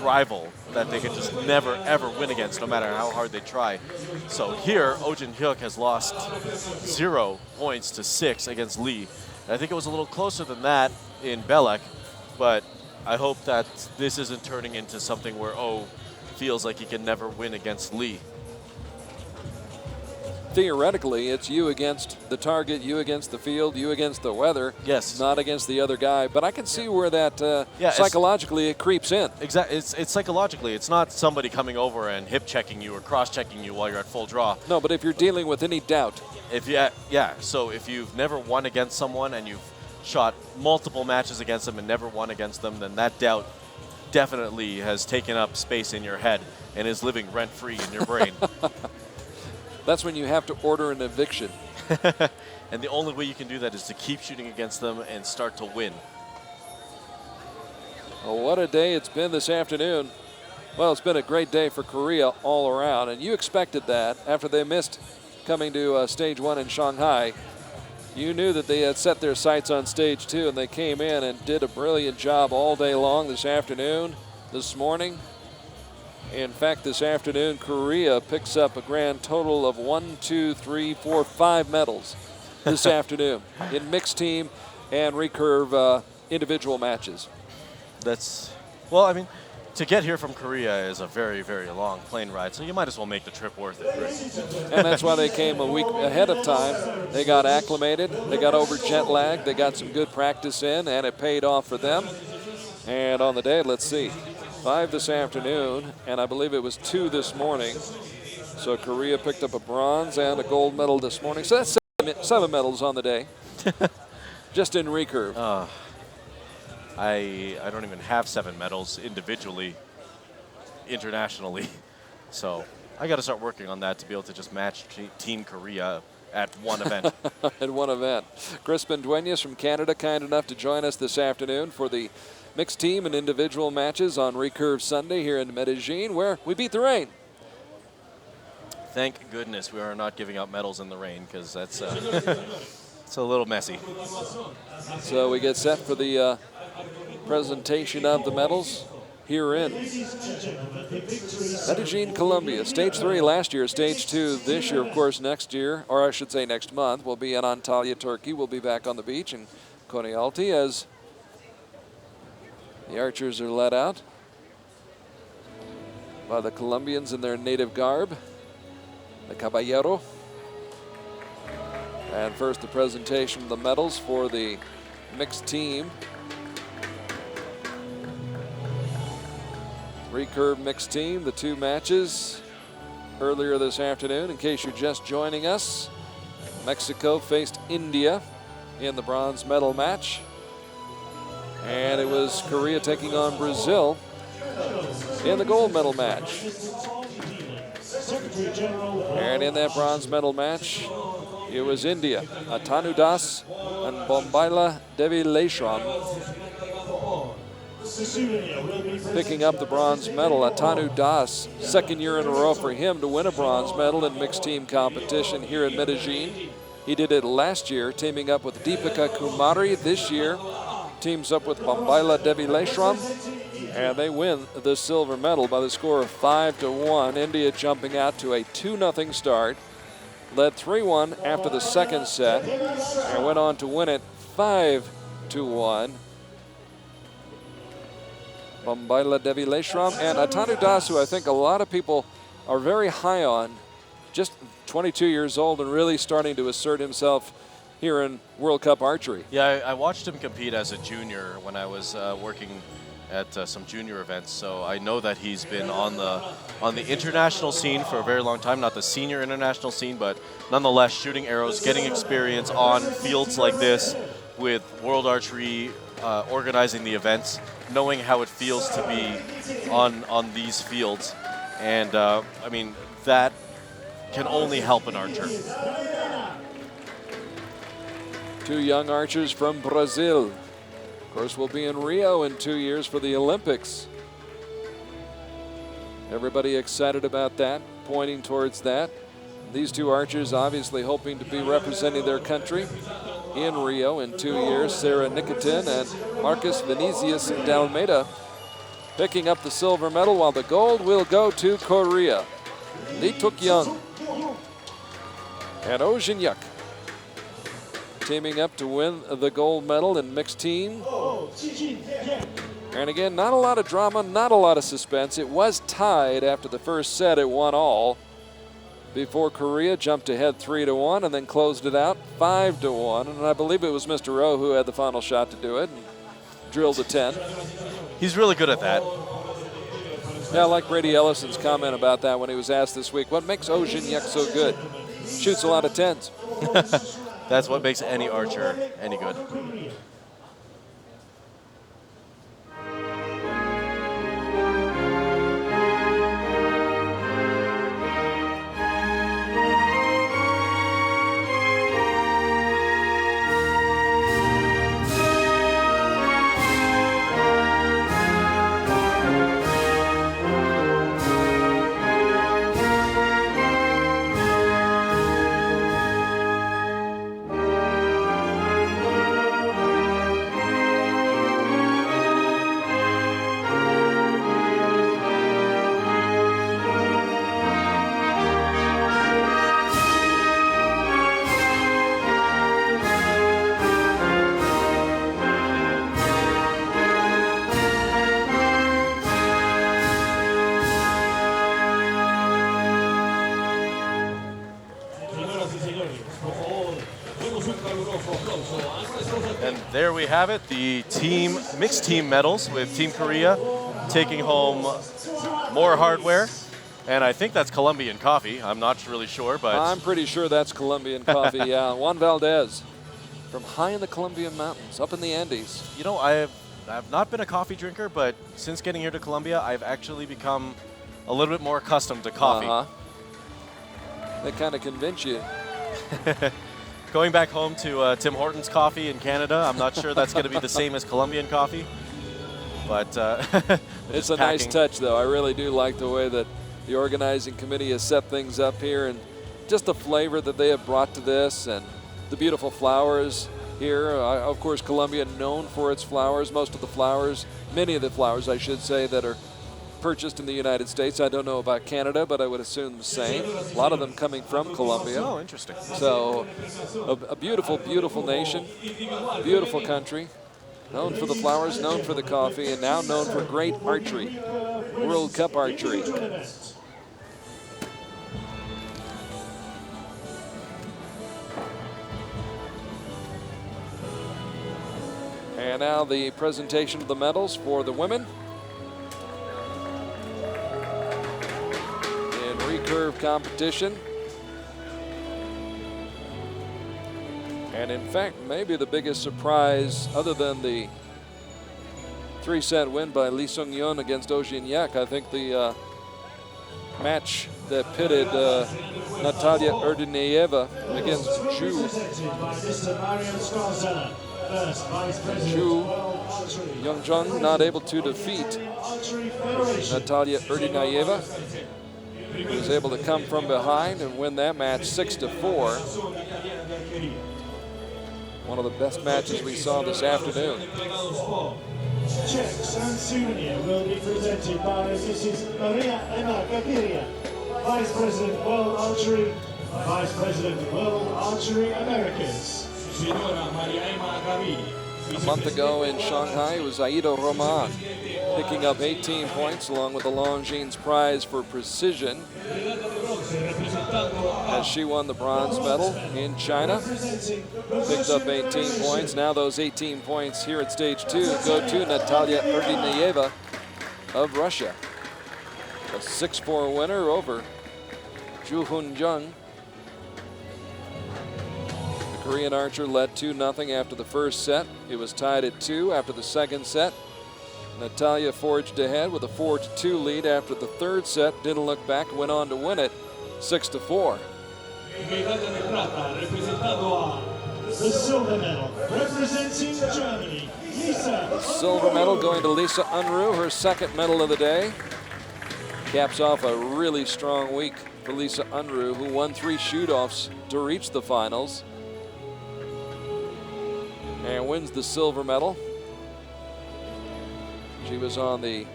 rival that they can just never ever win against, no matter how hard they try. So here, Woojin has lost 0 points to 6 against Lee. And I think it was a little closer than that in Belek, but I hope that this isn't turning into something where O feels like he can never win against Lee. Theoretically, it's you against the target, you against the field, you against the weather. Yes. Not against the other guy. But I can see where that psychologically it creeps in. Exactly. It's psychologically. It's not somebody coming over and hip checking you or cross checking you while you're at full draw. No, but if you're dealing with any doubt. So if you've never won against someone and you've shot multiple matches against them and never won against them, then that doubt definitely has taken up space in your head and is living rent-free in your brain. That's when you have to order an eviction. And the only way you can do that is to keep shooting against them and start to win. Well, what a day it's been this afternoon. Well, it's been a great day for Korea all around, and you expected that after they missed coming to stage 1 in Shanghai. You knew that they had set their sights on stage 2, and they came in and did a brilliant job all day long this afternoon, this morning. In fact, this afternoon, Korea picks up a grand total of 5 medals this afternoon in mixed team and recurve individual matches. Well, I mean, to get here from Korea is a very, very long plane ride, so you might as well make the trip worth it, right? And that's why they came a week ahead of time. They got acclimated, they got over jet lag, they got some good practice in, and it paid off for them. And on the day, let's see, 5 this afternoon, and I believe it was 2 this morning. So Korea picked up a bronze and a gold medal this morning. So that's 7 medals on the day, just in recurve. I don't even have 7 medals individually, internationally. So I got to start working on that to be able to just match Team Korea at one event. At one event. Crispin DUENAS from Canada, kind enough to join us this afternoon for the mixed team and individual matches on Recurve Sunday here in Medellin, where we beat the rain. Thank goodness we are not giving out medals in the rain, because that's it's a little messy. So we get set for the presentation of the medals here in Medellin, Colombia. Stage 3 last year, stage 2 this year. Of course, next year, or I should say next month, we'll be in Antalya, Turkey. We'll be back on the beach in Konyaaltı as the archers are led out by the Colombians in their native garb, the caballero. And first, the presentation of the medals for the mixed team. Recurve mixed team, the 2 matches earlier this afternoon. In case you're just joining us, Mexico faced India in the bronze medal match. And it was Korea taking on Brazil in the gold medal match. And in that bronze medal match, It was India, Atanu Das and Bombaila Devi Leshram picking up the bronze medal. Atanu Das, second year in a row for him to win a bronze medal in mixed team competition here in Medellin. He did it last year, teaming up with Deepika Kumari. This year, teams up with Bombaila Devi Leshram, and they win the silver medal by the score of 5-1. India jumping out to a 2-0 start, led 3-1 after the second set, and went on to win it 5-1. Bombaila Devi Leshram and Atanu Das, who I think a lot of people are very high on, just 22 years old and really starting to assert himself here in World Cup archery. Yeah, I watched him compete as a junior when I was working at some junior events, so I know that he's been on the international scene for a very long time, not the senior international scene, but nonetheless shooting arrows, getting experience on fields like this with World Archery organizing the events, knowing how it feels to be on these fields. And I mean, that can only help an archer. Two young archers from Brazil. Of course, we'll be in Rio in 2 years for the Olympics. Everybody excited about that, pointing towards that. These two archers obviously hoping to be representing their country in Rio in 2 years. Sarah Nikitin and Marcus Vinicius Dalmeida picking up the silver medal, while the gold will go to Korea. Lee Tuk-young and Oh Jin-hyuk teaming up to win the gold medal in mixed team. And again, not a lot of drama, not a lot of suspense. It was tied after the first set at 1-all before Korea jumped ahead 3-1 and then closed it out 5-1. And I believe it was Mr. Oh who had the final shot to do it and drilled a 10. He's really good at that. Yeah, I like Brady Ellison's comment about that when he was asked this week, what makes Oh Jin-hyuk so good? Shoots a lot of 10s. That's what makes any archer any good. And there we have it, the mixed team medals with Team Korea taking home more hardware. And I think that's Colombian coffee. I'm not really sure, but I'm pretty sure that's Colombian coffee, yeah. Juan Valdez from high in the Colombian mountains, up in the Andes. You know, I've not been a coffee drinker, but since getting here to Colombia, I've actually become a little bit more accustomed to coffee. They kind of convince you. Going back home to Tim Hortons coffee in Canada, I'm not sure that's going to be the same as Colombian coffee, but it's a nice touch, though. I really do like the way that the organizing committee has set things up here, and just the flavor that they have brought to this, and the beautiful flowers here. Of course, Colombia known for its flowers. Most of the flowers, many of the flowers, I should say, that are purchased in the United States. I don't know about Canada, but I would assume the same. A lot of them coming from Colombia. Oh, interesting. So a beautiful, beautiful nation, beautiful country, known for the flowers, known for the coffee, and now known for great archery, World Cup archery. And now the presentation of the medals for the women. Recurve competition. And in fact, maybe the biggest surprise, other than the 3-set win by Seungyun against Oh Jin-hyuk, I think the match that pitted Natalia ERDYNIEVA against Jung. Jung not able to defeat Natalia ERDYNIEVA, who was able to come from behind and win that match 6-4. One of the best matches we saw this afternoon. Checks and Seungyun will be presented by Mrs. Maria Emma Gaviria, Vice President World Archery, Vice President World Archery Americas. A month ago in Shanghai, it was Aida Roman picking up 18 points along with the Longines Prize for Precision as she won the bronze medal in China. Picked up 18 points. Now those 18 points here at stage 2 go to Natalia ERDYNIEVA of Russia. A 6-4 winner over Jung. The Korean archer led 2-0 after the first set. It was tied at 2 after the second set. Natalia forged ahead with a 4-2 lead after the third set. Didn't look back, went on to win it 6-4. The silver medal representing Germany, Lisa. Silver medal going to Lisa UNRUH, her second medal of the day. Caps off a really strong week for Lisa UNRUH, who won 3 shoot-offs to reach the finals and wins the silver medal. She was on the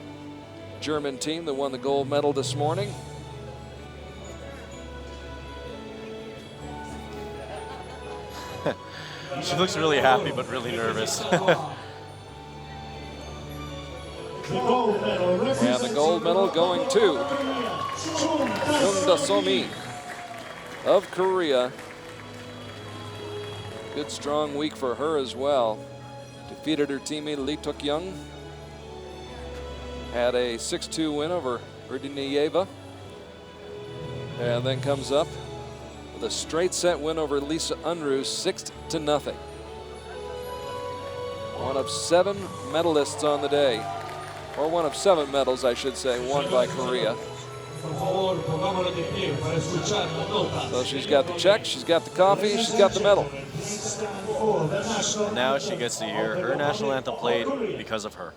German team that won the gold medal this morning. She looks really happy, but really nervous. The gold medal And the gold medal going to Jung Dasomi of Korea. Good strong week for her as well. Defeated her teammate Lee Tok-young. Had a 6-2 win over ERDYNIEVA. And then comes up with a straight set win over Lisa UNRUH, 6-0. One of 7 medalists on the day, or one of 7 medals, I should say, won by Korea. So she's got the check, she's got the coffee, she's got the medal. Now she gets to hear her national anthem played because of her.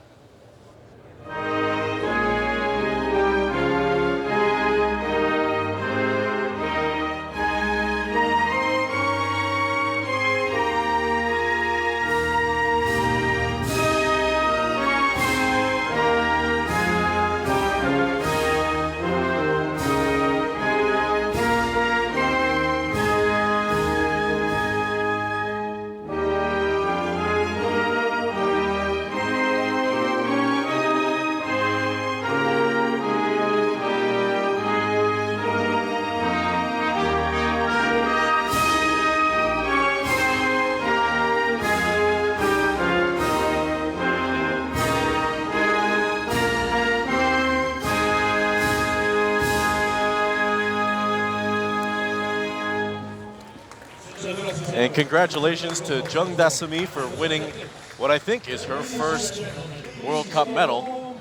And congratulations to Jung Dasomi for winning what I think is her first World Cup medal.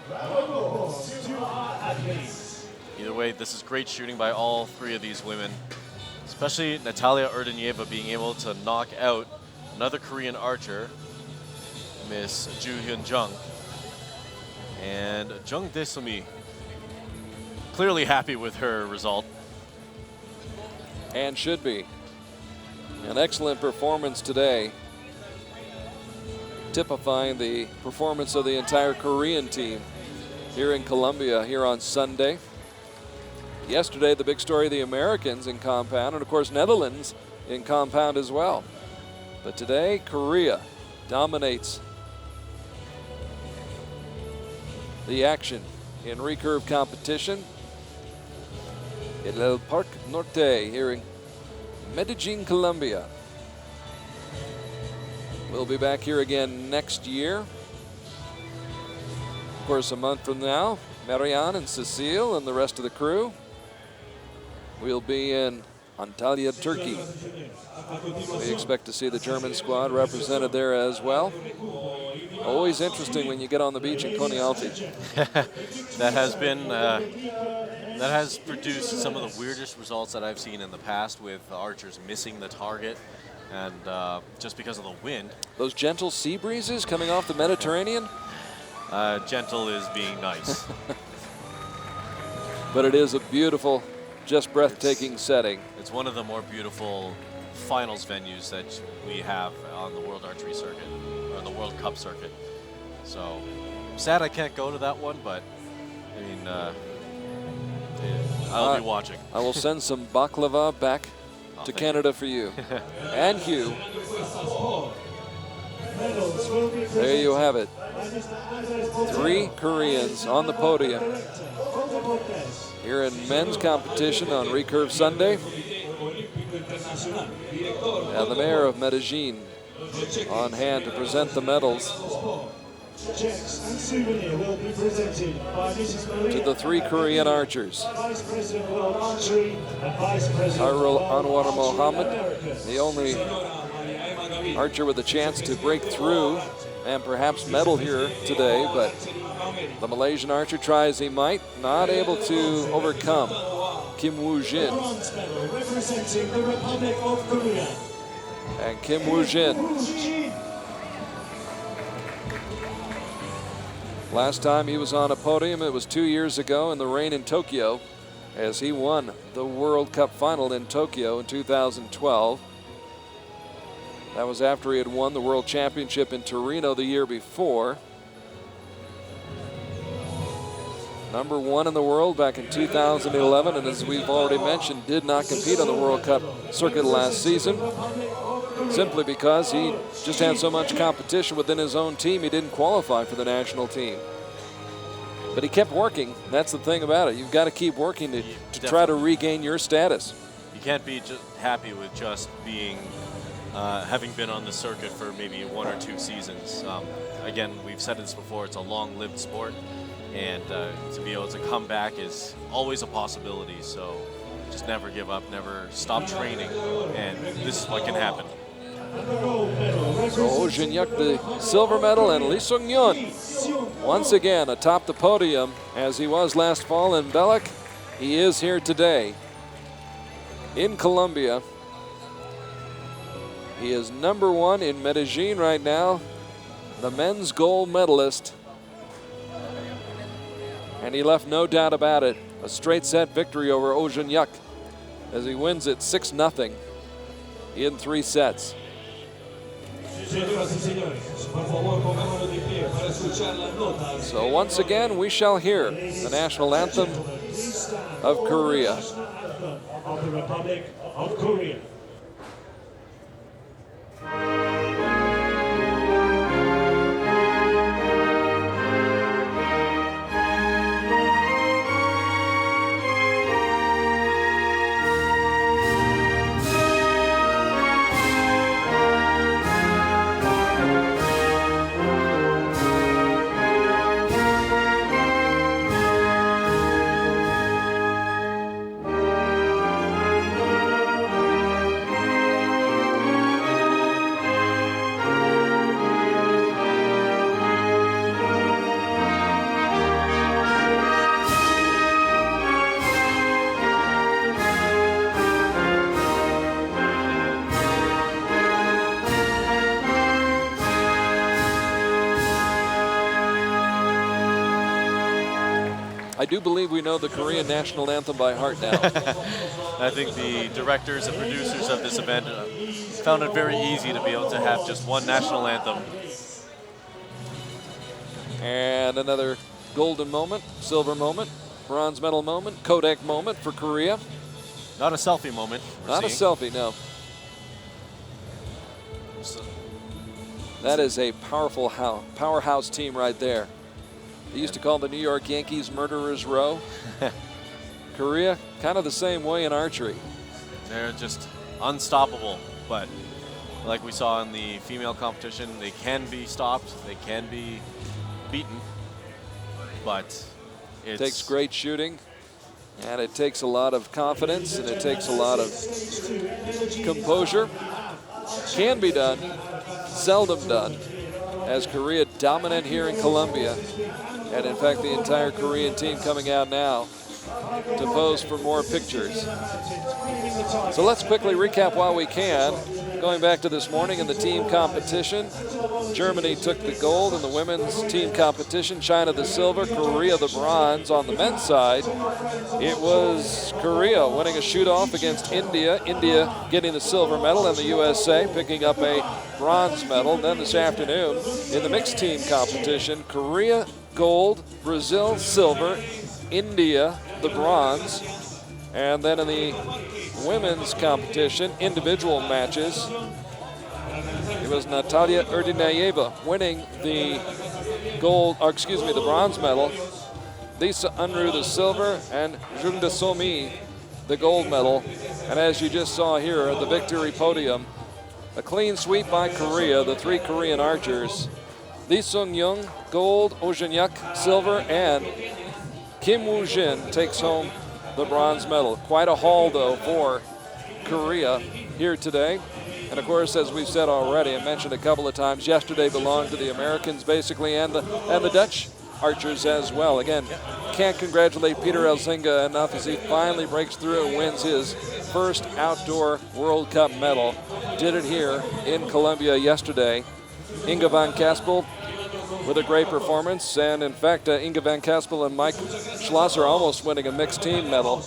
Either way, this is great shooting by all 3 of these women, especially Natalia ERDYNIEVA being able to knock out another Korean archer, Miss Hyun Jung. And Jung Dasomi clearly happy with her result. And should be. An excellent performance today, typifying the performance of the entire Korean team here in Colombia here on Sunday. Yesterday, the big story, the Americans in compound, and of course Netherlands in compound as well. But today, Korea dominates the action in recurve competition at El Parque Norte here in Medellin, Colombia. We'll be back here again next year. Of course, a month from now, Marianne and Cecile and the rest of the crew will be in Antalya, Turkey. We expect to see the German squad represented there as well. Always interesting when you get on the beach in Konyaaltı. That has been That has produced some of the weirdest results that I've seen in the past, with archers missing the target, and just because of the wind. Those gentle sea breezes coming off the Mediterranean? Gentle is being nice. But it is a beautiful, just breathtaking setting. It's one of the more beautiful finals venues that we have on the World Archery Circuit, or the World Cup circuit. So, sad I can't go to that one, but I mean, I'll be watching. I will send some baklava back to Canada for you. And Hugh. There you have it. 3 Koreans on the podium here in men's competition on Recurve Sunday. And the mayor of Medellin on hand to present the medals Checks and souvenir will be presented by Mrs. Maria to the 3 Korean archers. Vice President World Archery and Vice President Khairul World Mohamad, Americas. the only archer with a chance to break through and perhaps medal here today, but the Malaysian archer tries as he might, not able to overcome Kim Woojin. Bronze medal representing the Republic of Korea. And Kim Woojin, Woojin. last time he was on a podium, it was 2 years ago in the rain in Tokyo, as he won the World Cup final in Tokyo in 2012. That was after he had won the World Championship in Torino the year before. Number 1 in the world back in 2011, and as we've already mentioned, did not compete on the World Cup circuit last season, simply because he just had so much competition within his own team, he didn't qualify for the national team. But he kept working. That's the thing about it. You've got to keep working to try to regain your status. You can't be just happy with just being, having been on the circuit for maybe 1 or 2 seasons. Again, we've said this before, it's a long-lived sport, and to be able to come back is always a possibility. So just never give up, never stop training, and this is what can happen. So Woojin the silver medal, and Seungyun once again atop the podium, as he was last fall in Belek. He is here today in Colombia. He is number 1 in Medellin right now, the men's gold medalist. And he left no doubt about it. A straight set victory over Woojin as he wins it 6-0 in 3 sets. So once again, we shall hear the national anthem of Korea. Of the Republic of Korea. I do believe we know the Korean national anthem by heart now. I think the directors and producers of this event found it very easy to be able to have just one national anthem. And another golden moment, silver moment, bronze medal moment, Kodak moment for Korea. Not a selfie moment. Not a selfie, no. That is a powerful powerhouse team right there. They used to call the New York Yankees Murderers Row. Korea, kind of the same way in archery. They're just unstoppable, but like we saw in the female competition, they can be stopped, they can be beaten, but It takes great shooting, and it takes a lot of confidence, and it takes a lot of composure. Can be done, seldom done, as Korea dominant here in Colombia. And in fact, the entire Korean team coming out now to pose for more pictures. So let's quickly recap while we can. Going back to this morning in the team competition, Germany took the gold in the women's team competition, China the silver, Korea the bronze. On the men's side, it was Korea winning a shoot-off against India, India getting the silver medal, and the USA picking up a bronze medal. Then this afternoon in the mixed team competition, Korea gold, Brazil silver, India the bronze. And then in the women's competition, individual matches, it was Natalia ERDYNIEVA winning the the bronze medal, Lisa UNRUH the silver, and Jung Dasomi the gold medal. And as you just saw here at the victory podium, a clean sweep by Korea, the 3 Korean archers. Lee Seungyun gold, Woojin silver, and Kim Woojin takes home the bronze medal. Quite a haul, though, for Korea here today. And of course, as we've said already, I mentioned a couple of times, yesterday belonged to the Americans basically, and the Dutch archers as well. Again, can't congratulate Peter Elzinga enough as he finally breaks through and wins his first outdoor World Cup medal. Did it here in Colombia yesterday. Inge van Kaspel with a great performance, and in fact, Inge van Kaspel and Mike Schlosser almost winning a mixed team medal.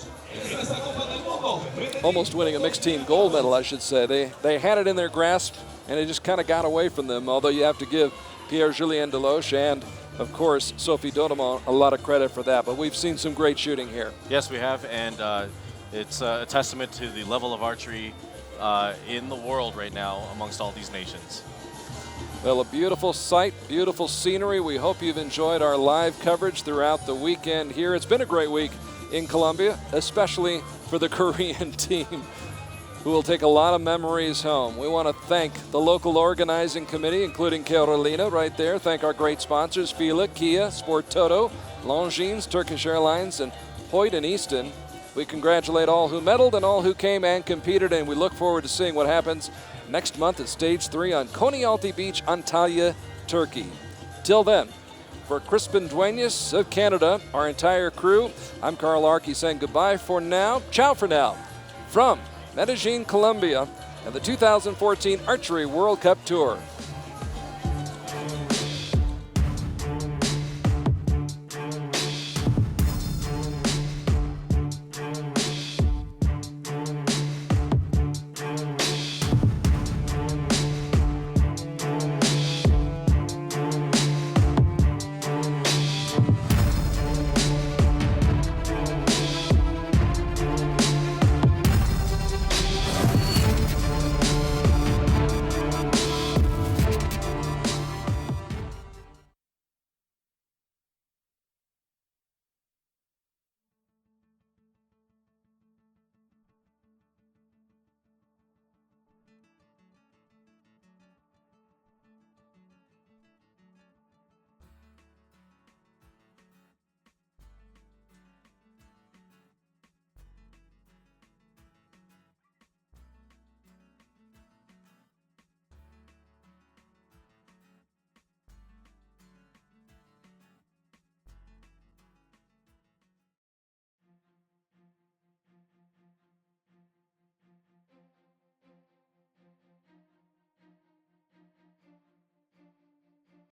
Almost winning a mixed team gold medal, I should say. They had it in their grasp, and it just kind of got away from them, although you have to give Pierre-Julien Deloche and, of course, Sophie Dodemont a lot of credit for that. But we've seen some great shooting here. Yes, we have, and it's a testament to the level of archery in the world right now amongst all these nations. Well, a beautiful sight, beautiful scenery. We hope you've enjoyed our live coverage throughout the weekend here. It's been a great week in Colombia, especially for the Korean team, who will take a lot of memories home. We want to thank the local organizing committee, including Carolina right there. Thank our great sponsors, Fila, Kia, Sport Toto, Longines, Turkish Airlines, and Hoyt and Easton. We congratulate all who medaled and all who came and competed, and we look forward to seeing what happens next month at Stage 3 on Konyaaltı Beach, Antalya, Turkey. Till then, for Crispin DUENAS of Canada, our entire crew, I'm Carl ARKY saying goodbye for now. Ciao for now. From Medellin, Colombia, and the 2014 Archery World Cup Tour.